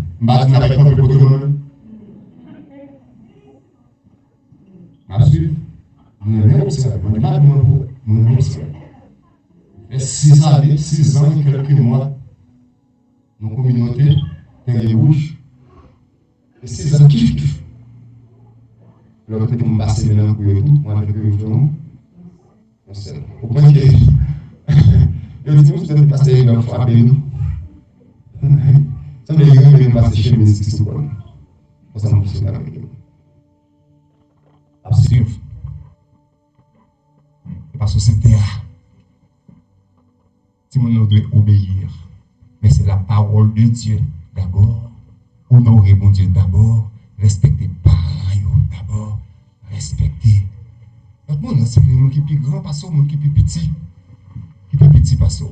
Et 6 années, 6 ans et quelques mois, nos communautés, des rouges, et 6 ans kiff. Le fait de me passer maintenant pour eux tout, moi je peux vous au point que je dis, vous êtes passé une fois à nous. Ça me dit que je vais passer chez mes équipes. Ça me dit avec nous. Absolument. Parce que c'est terre. Si nous devons obéir, mais c'est la parole de Dieu d'abord. Honorer mon Dieu d'abord. Respecter parents d'abord. Respecter. Tout le monde, c'est le monde qui est plus grand, pas le monde qui est plus petit. Qui est plus petit, pas ça.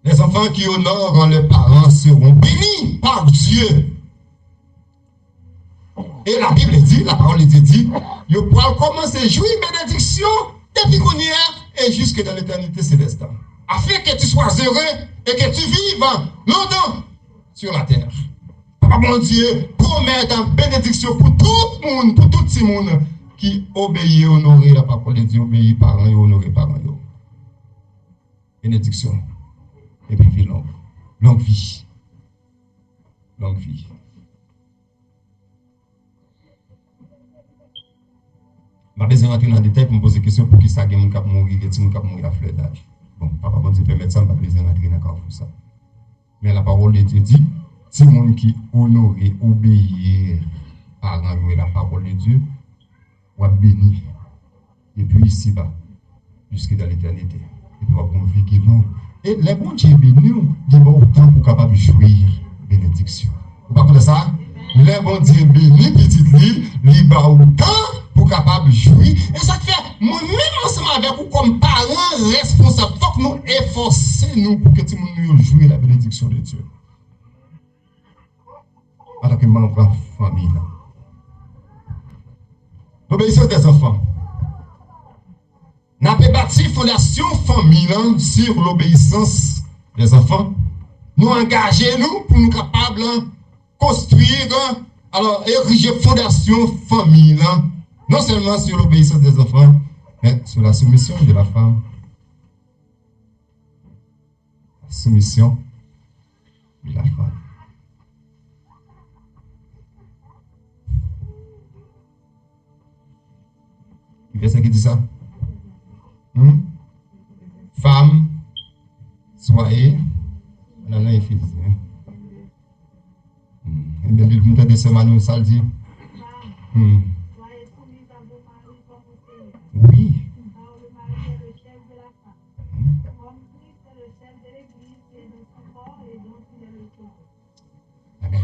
Les enfants qui honorent leurs parents seront bénis par Dieu. Et la Bible dit, la parole de Dieu dit, ils pourront commencer à jouir bénédiction depuis qu'on y est et jusque dans l'éternité céleste. Afin que tu sois heureux et que tu vives longtemps sur la terre. Papa mon Dieu, promet une bénédiction pour tout le monde, pour tout le monde qui obéit et honore la parole de Dieu, obéit parents et honore parents. Bénédiction. Et puis vie longue. Longue vie. Longue vie. Je vais besoin rentrer dans le détail pour me poser des questions pour qui ça gagne mon cap mourir, et mon cap mourir à fleur d'âge. Bon, papa, bon Dieu permet ça, je vais besoin rentrer dans le pour ça. Mais la parole de Dieu dit, si le monde qui honore, obéir, parents et la parole de Dieu, va béni. Et puis ici-bas, jusque dans l'éternité. Et puis va convaincre nous. Et les bons Dieu bénis, ils vont autant pour capable de jouir bénédiction. Vous parlez de ça? Les bons Dieu bénis, petit lit, ils vont autant pour capable de jouir. Et ça fait, moi-même ensemble avec vous, comme parents responsables, il faut que nous efforcions nous pour que tout le monde jouisse la bénédiction de Dieu. En tant que membre de la famille. L'obéissance des enfants. Nous avons bâti fondation famille sur l'obéissance des enfants. Nous engageons pour nous capables de construire, alors ériger fondation famille. Non seulement sur l'obéissance des enfants, mais sur la soumission de la femme. La soumission de la femme. Il y a ce qui dit ça? Femme, soyez, non, il fait. Et bien, il me dit ce matin, ça le dit. Oui. Amen.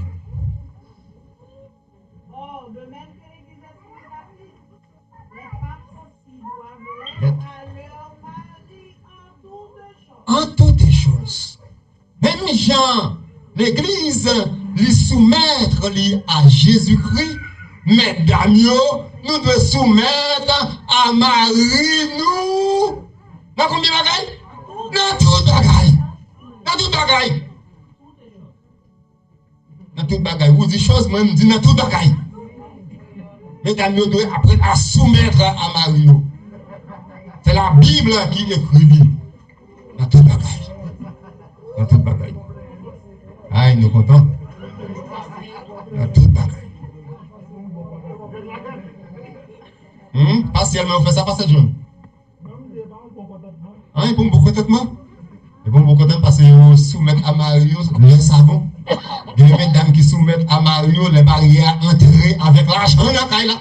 même Jean, l'Église, lui soumettre à Jésus-Christ, mesdames, nous devons soumettre à Marie, nous. Dans combien de bagailles? Dans tout bagaille. Dans tout bagaille. Dans tout bagaille. Vous dites choses, moi, je me dis dans tout bagaille. Mesdames, nous devons apprendre à soumettre à Marie. C'est la Bible qui écrit dans tout bagaille. Dans tout bagaille. Aïe, nous contents. Dans tout bagaille. Partiellement, on fait ça par cette journée. Hein, pour me contentement. Et pour me contentement, parce que soumettre à Mario, le savon. Il y a des mesdames qui soumettent à Mario les barrières entrées avec l'argent dans la caille là.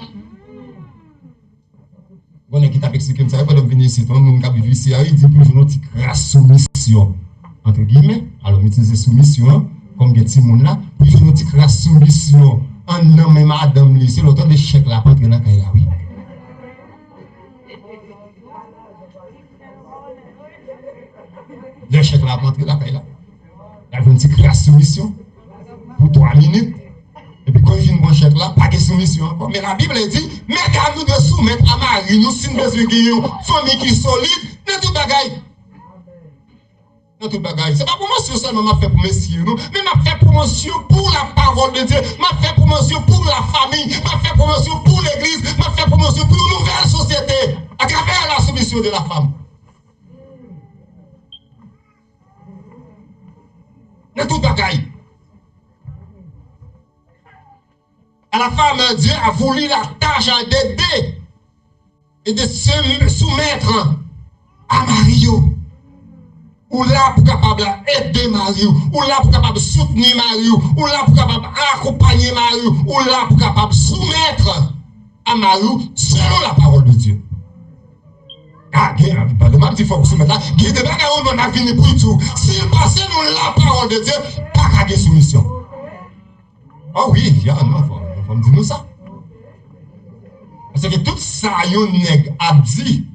On est qui t'a expliqué ça, quand on vient ici, tout le monde qui a vu ici, il dit que je n'ai pas soumission. Entre guillemets, alors on utilise soumission, comme les petits monde là, pour je n'ai pas soumission. En homme et madame, c'est l'auteur de chèque là, pour entrer dans la caille là, oui. Le chèque là, pour entrer dans la caille là. Il y a une petite soumission pour 3 minutes. Et puis quand il vient mon chèque là, pas de soumission encore. Mais la Bible dit, mais car nous de soumettre à Marie, nous si nous devons une famille qui est solide, dans tout bagaille. Dans tout bagaille. C'est pas promotion seulement m'a fait pour messieurs, non, mais m'a fait promotion pour la parole de Dieu, m'a fait promotion pour la famille, m'a fait promotion pour l'église, m'a fait promotion pour une nouvelle société, à travers la soumission de la femme. Dans tout bagaille. À la femme, Dieu a voulu la tâche d'aider et de se soumettre à Mario. Ou là pour capable aider Mario, ou là pour capable soutenir Mario, ou là pour capable accompagner Mario, ou là pour capable soumettre à Mario selon la parole de Dieu. Ah, pas de mal, il faut soumettre là. Il y a des bagages où on a fini pour tout. S'il passe dans la parole de Dieu, pas de soumission. Oh oui, il y a un enfant. On dit nous ça. Parce que tout ça, yon nèg a dit,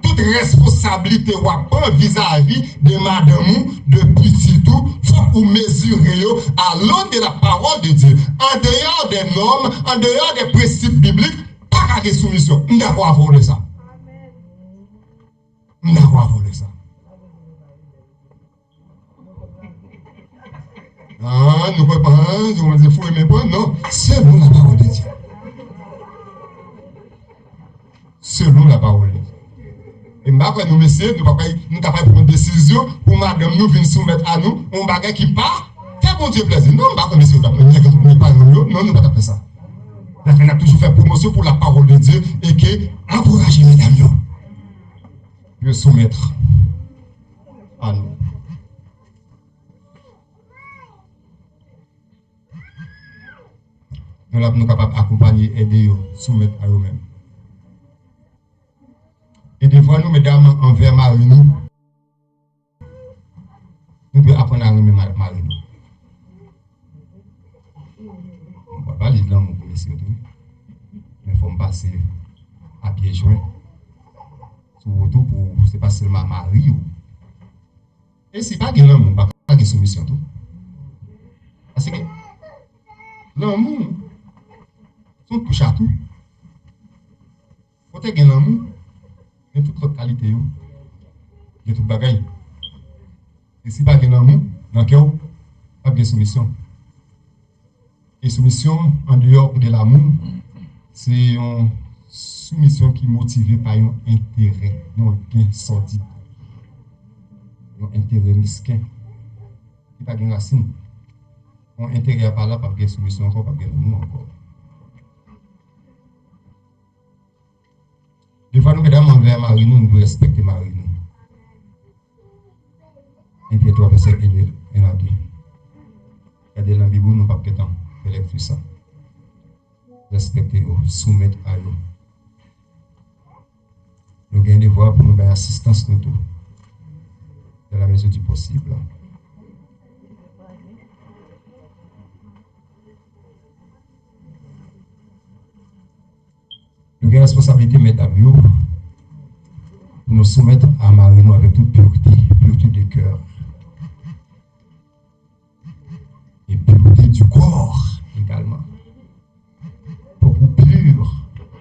toute responsabilité ou pas vis-à-vis de madame ou de petit tout, faut ou mesurer à l'aune de la parole de Dieu. En dehors des normes, en dehors des principes bibliques, pas de soumission. Nous n'avons pas volé ça. Nous n'avons pas volé ça. Ah, nous ne pouvons pas, nous ne pouvons pas, non, selon la parole de Dieu. Selon la parole de Dieu. Et maintenant, nous, messieurs, nous sommes capables de prendre une décision pour madame nous venir soumettre à nous, un bagage qui part, fait bon Dieu plaisir. Non, nous ne pouvons pas, messieurs, nous ne pouvons pas faire ça. On a toujours fait promotion pour la parole de Dieu et que encourager mesdames de soumettre à nous. Nous sommes capables d'accompagner, aider, soumettre à eux-mêmes. Et des fois, nous, mesdames, envers Marie, nous devons apprendre à aimer Marie. On ne va pas lire dans mon policier, mais il faut me passer à pieds joints. Surtout pour, c'est pas seulement Marie. Et c'est pas que l'amour, pas que soumission. Parce que l'amour, son touche à tout. Quand tu as l'amour, il y a toute l'autre qualité, il y a tout bagaille. Et si pas l'amour, dans le cœur, pas de soumission. Et soumission, en dehors de l'amour, c'est une soumission qui est motivée par un intérêt, un gain sordide, un intérêt mesquin, qui n'a pas de racine. Un intérêt par là, pas de soumission encore, pas de l'amour encore. Des fois, nous, mesdames, envers Marie, nous devons respecter Marie. Et puis, toi, verset 1 et 2. Regardez dans la Bible, nous ne pouvons pas faire tout ça. Respecter, soumettre à eux. Nous avons des devoirs pour nous faire assistance nous tous, dans la mesure du possible. Nous avons la responsabilité, mesdames, pour nous soumettre à Marie avec toute pureté de cœur.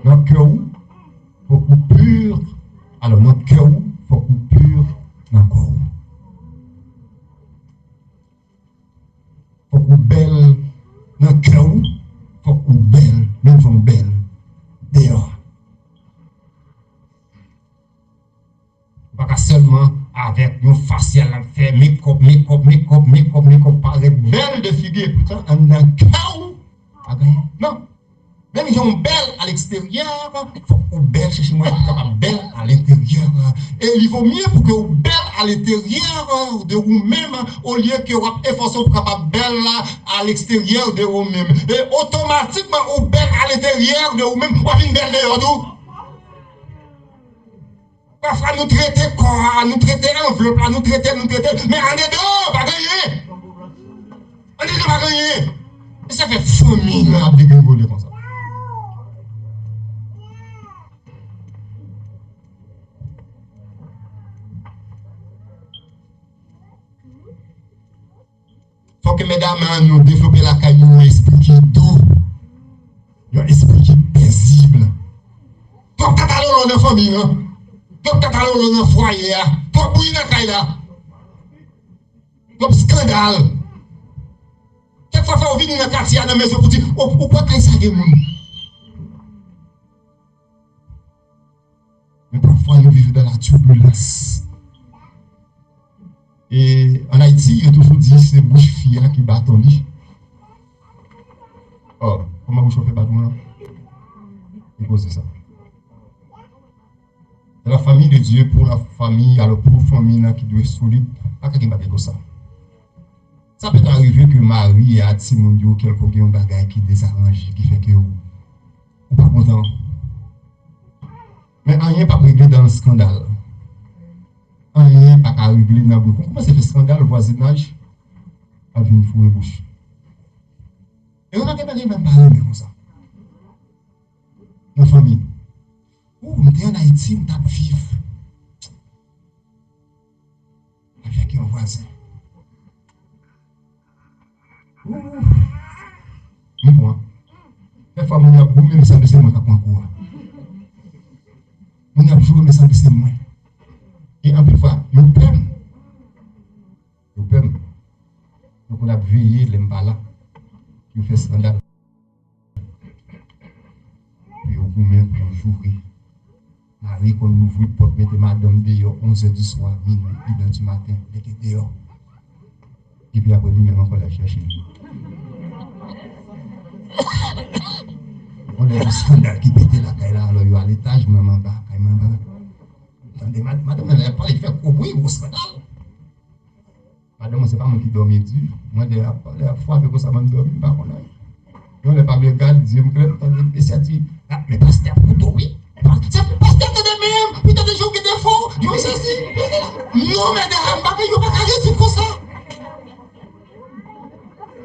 Notre cœur, faut qu'on pur. Alors, notre cœur, faut qu'on pur dans le corps. Faut qu'on belle dans le cœur, faut qu'on belle, même son belle, dehors. Pas seulement avec une faciale à faire make-up, paraît belle de figure, pourtant, en un cœur, non. Même si on belle à l'extérieur, il faut qu'on belle chez moi, pour qu'on belle à l'intérieur. Et il vaut mieux pour que vous belle à l'intérieur de vous-même, au lieu que vous efforcez pour qu'on belle à l'extérieur de vous-même. Et automatiquement, vous belle à l'intérieur de vous-même, vous avez une belle dehors d'où? Parfois, nous traiter corps, nous traiter enveloppe, nous traiter, mais en dedans, pas gagner. En dedans, pas gagner. Et ça fait famille là, de dégringoler comme ça. Faut que mesdames, nous développions la caille, un esprit qui est doux, un esprit qui est paisible. Tout catalogue dans la famille, tout catalogue dans le foyer, tout bouillir dans la caille là. Tout scandale. Chaque fois qu'on vient dans le quartier, dans la maison, pour dire, pourquoi quand ça y est, mais parfois, nous vivons dans la turbulence. Et en Haïti, il y a toujours dit c'est bouche fille qui bat ton lit. Oh, comment vous chauffez pas tout le monde? C'est ça. C'est la famille de Dieu pour la famille, alors pour la famille qui doit être solide, pas quelqu'un qui bat comme ça. Ça peut arriver que Marie et Timoundio, quelqu'un qui a un bagage qui désarrange, qui fait que vous n'êtes pas content. Mais rien n'est pas réglé dans le scandale. Rien n'est pas réglé dans le bouche. Comment c'est fait scandale, le voisinage a vu une fourre bouche. Et on n'a pas même parlé comme ça. Dans la famille. Ouh, nous sommes en Haïti, nous sommes vivre avec un voisin. Ouh, moi. Des fois, on a beau, mais ça me semble que c'est moi. On a joué, mais ça me semble moi. Et en plus, nous perdons. Nous perdons. Donc, on a veillé l'emballa qui fait scandale. Puis, au bout même, pour jouer. Marie, qu'on ouvre une porte, mettez madame dehors, 11h du soir, minuit, 1h du matin, mettez dehors. Et puis après, lui-même, on va la chercher. On a un scandale qui pétait la caille là, alors il y a à l'étage, même en bas, caille en bas. Attendez, madame, elle n'a pas les faire couvrir au scandale. Madame, c'est pas moi qui dormais dur. Moi, la fois, avec ça, je dormais pas. On n'a pas bien gardé, je me dis, c'est dit, mais pasteur, plutôt oui. C'est pasteur de même, puis t'as des gens qui des faux, ils ont ceci. Non, mesdames, ils n'ont pas carré comme ça.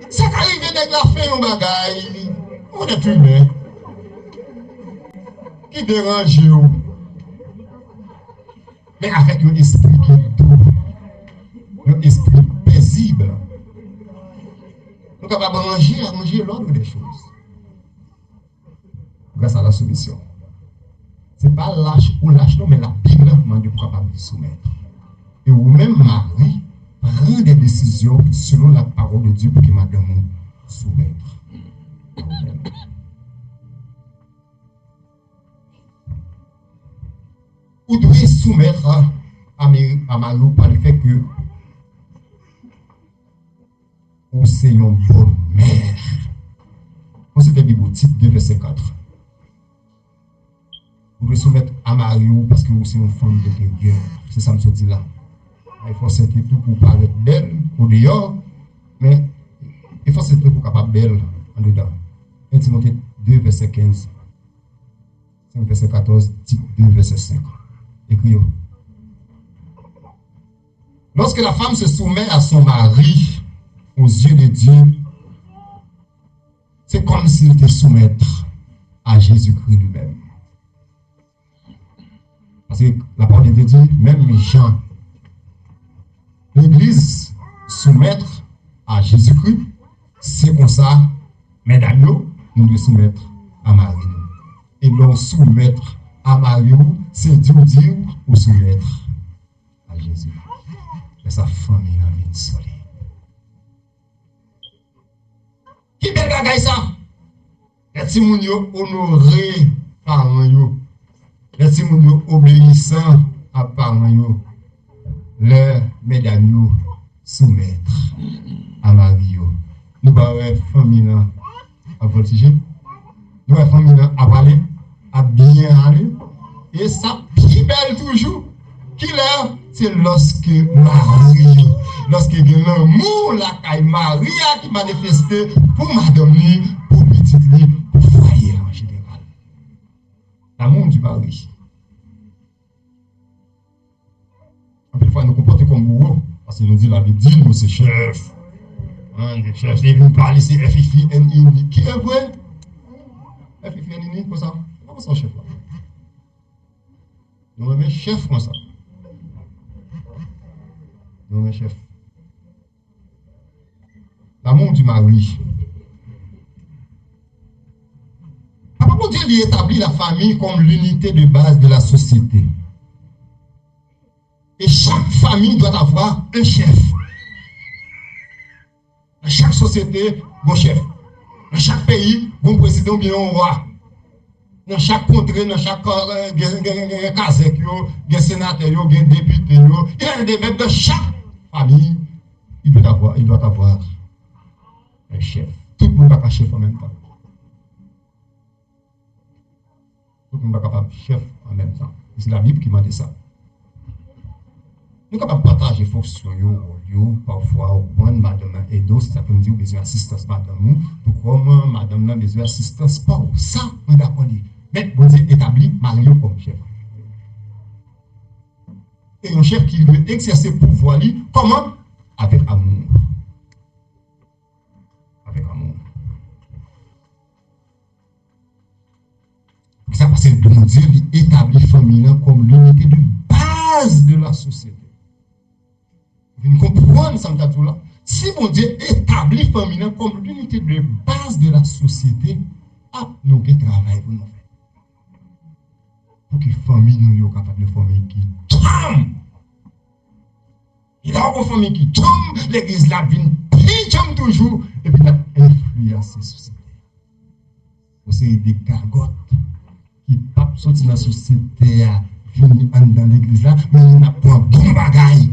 Ça arrive avec la fin au bagaille. On est humain. Qui dérange vous? Mais avec un esprit qui est doux, un esprit paisible. Nous sommes capables de ranger l'ordre des choses. Grâce à la soumission. Ce n'est pas lâche ou lâche, non, mais la Bible demande de capable de soumettre. Et vous-même, Marie, prend des décisions selon la parole de Dieu pour que madame soumettre. Vous devez soumettre à Marie par le fait que vous êtes une bonne mère. On se fait Bible, type 2, verset 4. Vous devez soumettre à Marie parce que vous êtes une femme de cœur. C'est ça que je dis là. Il faut s'inquiéter tout pour paraître belle au dehors, mais il faut s'inquiéter pour capable belle en dedans. 1 Timothée 2, verset 15. 5, verset 14, type 2, verset 5. Écrivez. Lorsque la femme se soumet à son mari aux yeux de Dieu, c'est comme s'il était soumettre à Jésus-Christ lui-même. Parce que la parole de Dieu dit, même Jean, l'Église soumettre à Jésus-Christ, c'est comme ça, mesdames, nous devons soumettre à Marie. et l'on soumettre à Mario, c'est dire ou soumettre à Jésus. Et sa famille a une solide. Qui bel bagay ça? Les petits moun yo honoré parents yo. Les petits moun yo obéissant à parents yo. Les mesdames yo soumettre à Mario. Nous avons famille à voltiger. Nous avons famille à parler, à bien aller. Et ça, qui belle toujours. Qui l'est? C'est lorsque Marie, lorsque il y a l'amour, la caille Maria qui manifestait pour madame, pour petite, pour foyer en général. L'amour du mari. En plus, fois, nous comporter comme bourreau, parce que nous dit la Bible dit, nous c'est chef. Des chefs, ils viennent parler, c'est FIFI-NI. Qui est vrai? FIFI-NI, comme ça. Comment ça, chef là? Nous avons un chef comme ça. Nous avons un chef. L'amour du mari. Papa, mon Dieu, il établit la famille comme l'unité de base de la société. Et chaque famille doit avoir un chef. Dans chaque société, bon chef. Dans chaque pays, bon président, bien un roi. Dans chaque contrée, dans chaque casek, il y a sénateur, il y a député, il y a des membres de chaque famille. Il doit avoir un chef. Tout le monde n'a pas chef en même temps. Tout le monde n'a pas chef en même temps. C'est la Bible qui m'a dit ça. Nous sommes capables de partager les fonctions, parfois, madame et d'autres, ça peut me dire, besoin d'assistance, madame, pour comme madame a besoin d'assistance, pas ça, on est d'accord. Mais vous dites établi Mario comme chef. Et un chef qui veut exercer pouvoir, comment? Avec amour. Avec amour. Ça, parce que bon Dieu, il établit famille comme l'unité de base de la société. Vous comprenez ça, là? Si mon Dieu établit famille comme l'unité de base de la société, nous avons un travail pour nous faire. Pour que la famille nous soit capable de former qui tombe. Il y a une famille qui tombe, l'église là vient plus tombe toujours, et puis elle influence la société. C'est des gargotes qui ne peuvent pas sortir dans la société, venir dans l'église là, mais ils n'ont pas un bon bagage.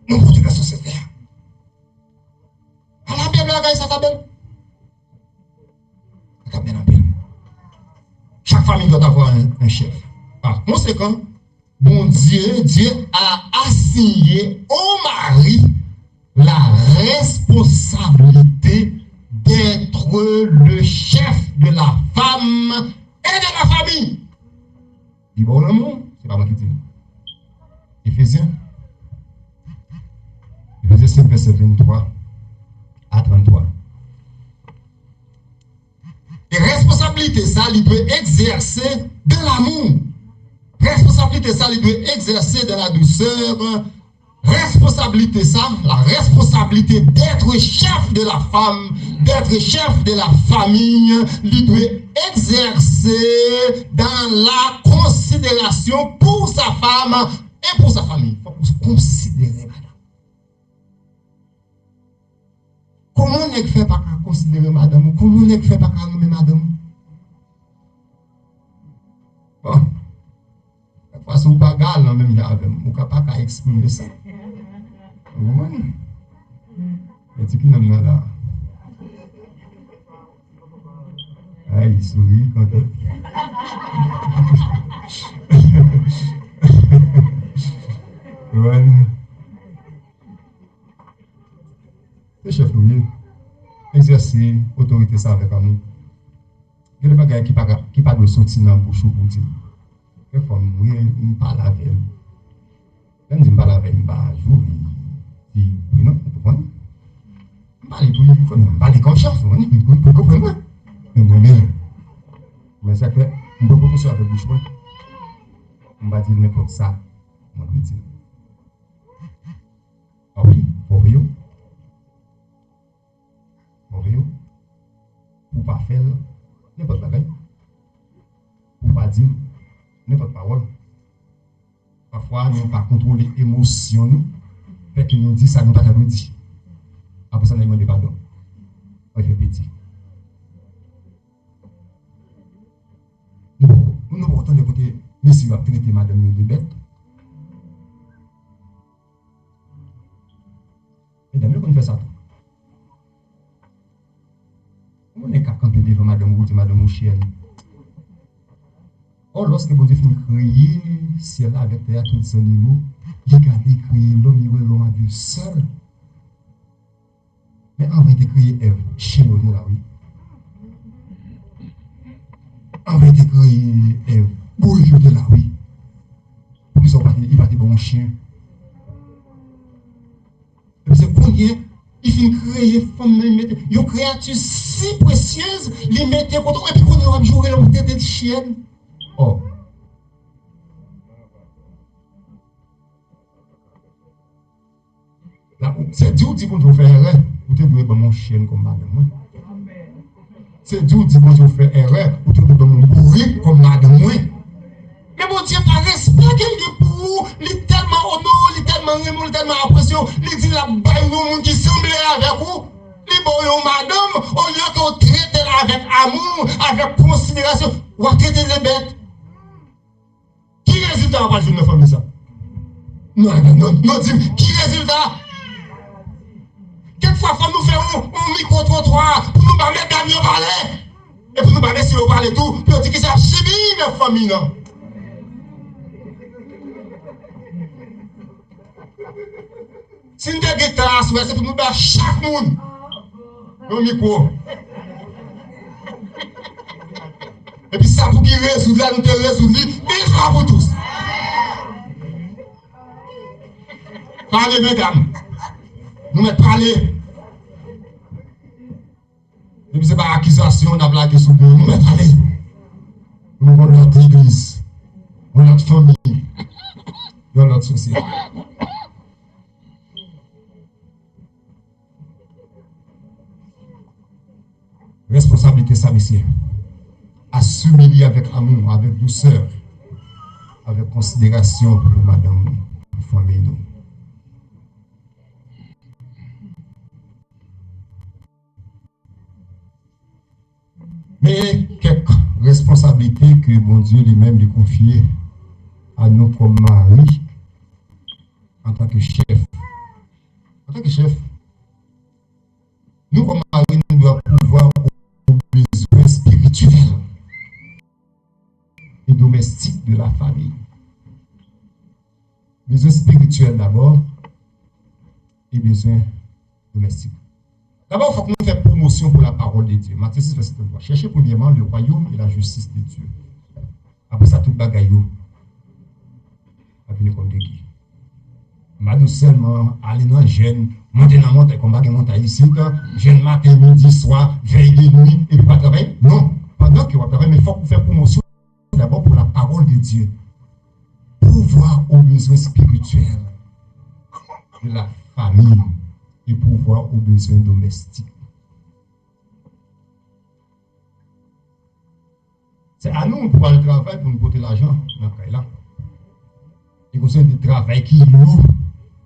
Nous pour la société. Alors bien bagage ça t'appelle. Ça t'appelle en pile. Chaque famille doit avoir un chef. Par conséquent, bon Dieu a assigné au mari la responsabilité d'être le chef de la femme et de la famille. Il bon l'amour, c'est pas moi qui dis. Éphésiens 5, verset 23 à 33. Et responsabilité, ça, il peut exercer de l'amour. Responsabilité, ça, il peut exercer de la douceur. Responsabilité, ça, la responsabilité d'être chef de la femme, d'être chef de la famille, il peut exercer dans la considération pour sa femme et pour sa famille. Il faut considérer, madame. Comment on ne fait pas considérer madame? Comment on ne fait pas nommer madame? Bon. Parce que vous ne pas même avec vous, vous ne pas exprimer ça. Oui. Mais tu qui n'aime là. Ah, il sourit quand même. Voilà. Le chef loué, exercer autorité ça avec amour. Il y a des bagages qui ne pas de sortir dans la bouche pour dire. Il faut me parler avec elle. Quand je me parle avec elle, je dis, oui, non, vous comprenez? Je me parle comme chef, vous comprenez? Mais c'est que je ne peux pas pousser avec bouche. Je vais dire n'importe ça. Je vais dire. Ah oui, pour vous. Pour pas faire n'importe quoi. dire n'importe parole. Parfois, nous ne pas contrôler l'émotion, nous, fait que nous dit ça, nous pas nous dire. Après ça, nous demandons pardon. On fait petit. Nous ne pouvons pas écouter, monsieur a traité madame de bête. Et d'ailleurs, on fait ça tout. On est qu'à camper devant madame ou madame chienne. Or, lorsque vous avez créé le ciel avec terre tout ce niveau, il a créé l'homme et l'homme a vu seul. Mais en vérité, créé Ève, chien de la rue. En vérité, créé Ève, bourgeois de la rue. Pour il va être bon chien. Et c'est combien il finit créer femme, une créature si précieuse, il mettait contre et puis qu'on a joué l'homme tête de chienne. Oh. C'est Dieu qui dit qu'on doit faire erreur. Vous devez faire mon chien comme madame. C'est Dieu qui dit qu'on doit faire erreur. Vous devez faire mon bourri comme madame. Mais mon Dieu, par respect qu'il dit pour vous, il est tellement honoré, il est tellement aimé, il est tellement apprécié. Il dit la baille de monde qui semble avec vous. Il bon madame, au lieu qu'on traite avec amour, avec considération, ou à traiter les bêtes. Qui résultat en parle de notre famille ça? Non, qui résultat? Quelquefois, il faut nous faire un micro-trottoir pour nous parler d'amis parler. Et pour nous parler si on parle tout, puis on dit que c'est subi notre famille, non? Si nous avons des tasses, c'est pour nous battre chaque monde. Un micro. Et puis ça pour qu'il résoudre là, nous te résoudre, une fois pour tous. Parlez, mesdames. Nous mettons parler. Et puis c'est pas accusation, on a blagué sur nous. Nous mettons parler. Nous avons notre église, notre famille, dans notre société. Responsabilité, ça, messieurs. Assumez-le avec amour, avec douceur, avec considération pour madame, famille. Nous. Mais quelques responsabilités que bon Dieu lui-même lui confiait à nous comme mari, en tant que chef. En tant que chef, nous comme mari, nous devons pouvoir aux besoins spirituels et domestiques de la famille. Besoins spirituels d'abord et besoins domestiques. D'abord, il faut que nous fassions promotion pour la parole de Dieu. Matthieu 6, verset 3. Cherchez premièrement le royaume et la justice de Dieu. Après ça, tout bagaillot va venir comme de qui. Nous seulement aller dans le jeûne, monter dans la montagne, comme baguette montagne ici, jeûne matin, midi, soir, veille de nuit, et puis pas travailler. Non, pendant qu'il va travailler, mais il faut faire promotion d'abord pour la parole de Dieu. Pouvoir aux besoins spirituels de la famille et pouvoir aux besoins domestiques. C'est à nous pour aller travailler pour nous porter l'argent dans ce cas-là. Et qu'on sait des travail qui lourd,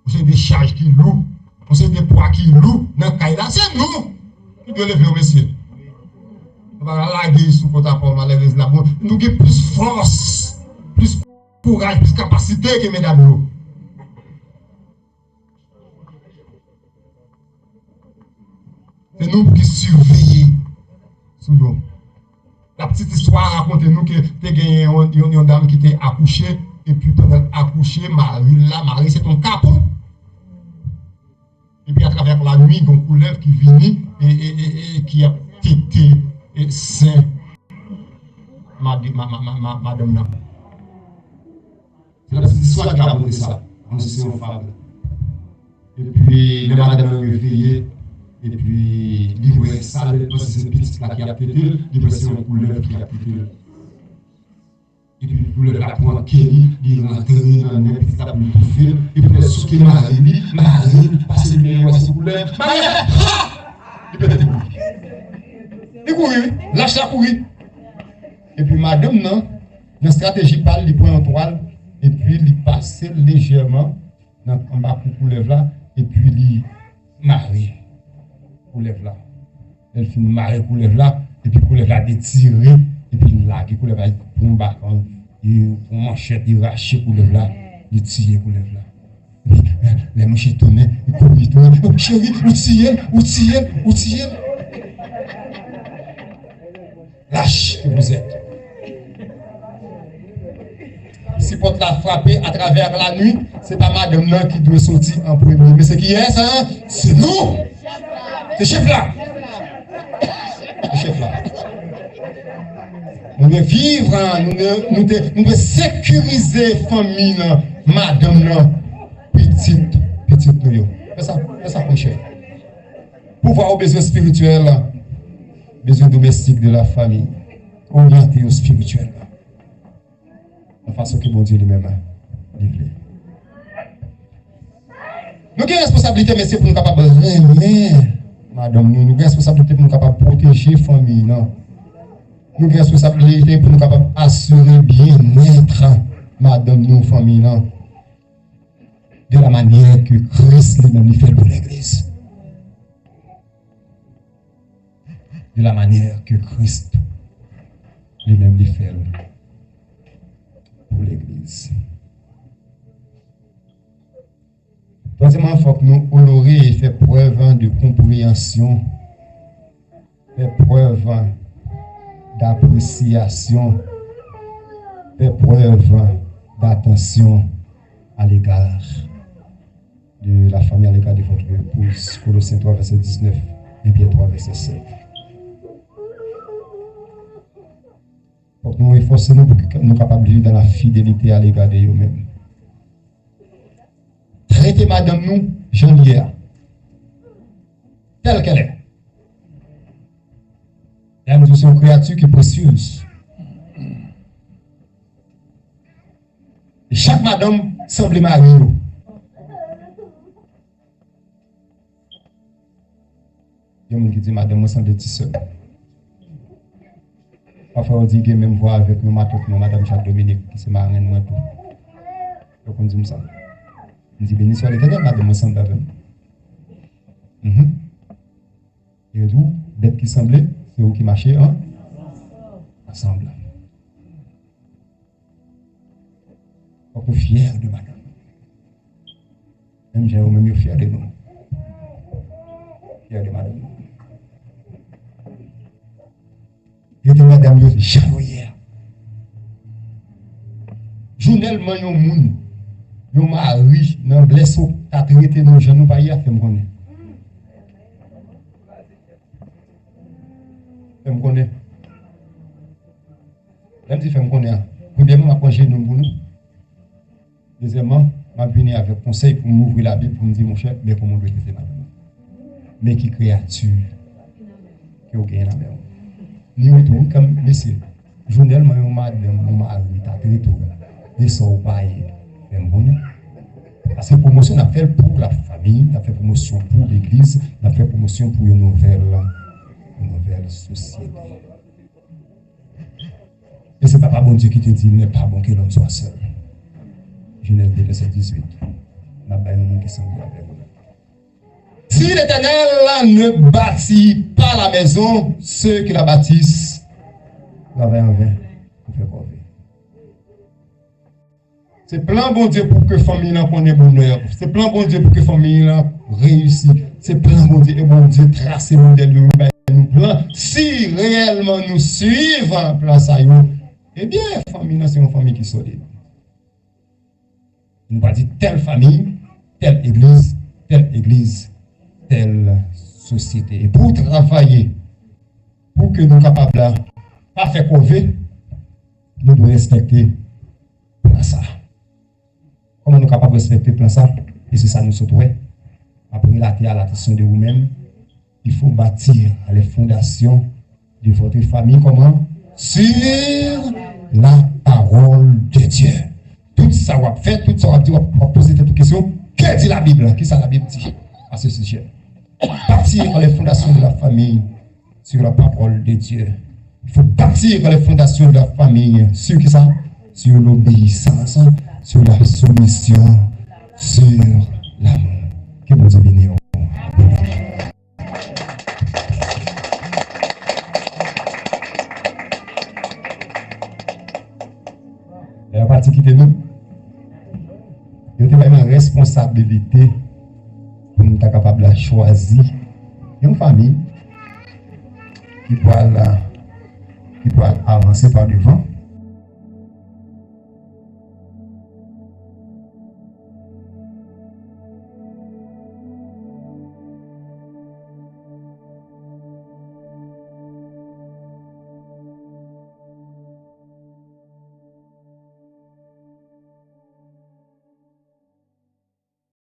on sait des charges qui lourd, on sait des poids qui lourd dans ce cas-là. C'est nous qui devons lever au monsieur. On va laguer sous compte à part malheureusement là-bas. Nous avons plus force, plus courage, plus capacité que mesdames nous. C'est nous qui surveillons sous nous. La petite histoire raconte nous que tu as gagné une dame qui était accouchée, et puis pendant accouché, Marie, c'est ton capot. Et puis à travers la nuit, il y a une couleur qui vient et qui a tété et saint madame. C'est la petite histoire qui a raconté ça. On dit c'est une fable. Et puis, les madames ont réveillé. Et puis, il voit ça, c'est petite là qui a pété, il voit c'est une couleur qui a pété. Et puis, pour le prendre Kelly, il rentre dans un petit là pour le bouffer. Et puis, ce qui est Marie, parce que il voit cette couleur. Marie, il peut être courir. Il courit, lâche la courir. Et puis, madame, non, Une stratégie parle, il prend en toile, et puis il passe légèrement en bas pour couleuvre là, et puis il marie couleuvre là. Elle finit marrer couleuvre là, et puis couleuvre là détiré, et puis il lague couleuvre là, il prend un bâton, il prend manchette, il rache couleuvre là, il tire couleuvre là. Les mouches tournent, ils courent, ils tournent. Oh, chérie, où tire. Lâche que vous êtes. Si porte la frapper à travers la nuit, c'est pas madame là qui doit sortir en premier. Mais c'est qui est ça? C'est nous! C'est chef là! C'est chef là. Nous devons vivre, nous devons sécuriser la famille, madame là. Petite nous. Fais ça mon chef. Pour voir aux besoins spirituels, besoins domestiques de la famille, orientés au spirituel. De façon que bon Dieu lui-même livre. Nous avons une responsabilité, messieurs, pour nous capables de régner, madame, nous avons une responsabilité pour nous capables de protéger la famille. Nous avons une responsabilité pour nous capables d'assurer bien-être, madame, nos familles. De la manière que Christ lui-même fait pour l'Église. De la manière que Christ lui-même fait pour l'Église. Troisièmement, il faut que nous honorer et faire preuve de compréhension, faire preuve d'appréciation, faire preuve d'attention à l'égard de la famille, à l'égard de votre épouse. Colossiens 3, verset 19, et Pierre 3, verset 7. Donc nous efforçons pour que nous capables de vivre dans la fidélité à l'égard de nous-mêmes. Traitez madame nous, Jean-Lière, telle qu'elle est. Et nous sommes une créature qui est précieuse. Et chaque madame semble mariée. Il y a des gens qui disent, madame, moi, semble être seule. Parfois, on dit que même voir avec nous, madame Jacques Dominique, qui se marie moi tout. Donc, on dit ça. On dit, béni soit l'Éternel, madame, moi, semble avec nous. Et tout, bête qui semblait, c'est vous qui marchez ensemble. On est fiers de madame. Même j'ai même fier de nous. Fier de madame. Et de madame, je suis hier. Journellement, il y a un monde, il y a un mari, dans le blessé, qui a traité nos jeunes, pas hier, fait me connaître. Fait me connaître. Même si fait me connaître, premièrement, je vais manger nous pour nous. Deuxièmement, je vais venir avec conseil pour m'ouvrir la Bible, pour me dire, mon cher, mais comment on doit traiter madame. Mais qui créature qui a gagné la mer. Ni autour, comme messieurs, journellement, mon mari, t'as traité, descend au pays, parce que promotion, on a fait pour la famille, on a fait promotion pour l'église, on a fait promotion pour une nouvelle société. Et c'est pas bon Dieu qui te dit, il n'est pas bon que l'homme soit seul. Genèse 2, verset 18. On a pas un monde qui semble avec vous. Si l'Éternel ne bâtit pas la maison, ceux qui la bâtissent travaillent en vain pour faire quoi? C'est plein bon Dieu pour que la famille connaisse bonheur. C'est plein bon Dieu pour que la famille réussisse. C'est plein bon Dieu et bon Dieu trace le modèle de nous plan. Si réellement nous suivons plan ça, eh bien, la famille, c'est une famille qui est solide. Nous pas dire telle famille, telle église, telle société. Et pour travailler, pour que nous soyons capables de pas faire couver, nous devons respecter plan ça. Comment nous sommes capables de respecter plan ça? Et c'est ça nous souhaitons. Après la terre à l'attention de vous-même, il faut bâtir les fondations de votre famille. Comment? Sur la parole de Dieu. Tout ça va faire, tout ça va dire, on va poser cette question. Que dit la Bible? Qui ça la Bible dit à ce sujet? Bâtir les fondations de la famille sur la parole de Dieu. Il faut bâtir les fondations de la famille sur qui ça? sur l'obéissance, sur la soumission, sur l'amour. Que vous Dieu bénisse. Et à partir de nous, il y a une responsabilité pour nous être capables de choisir une famille qui peut avancer par devant.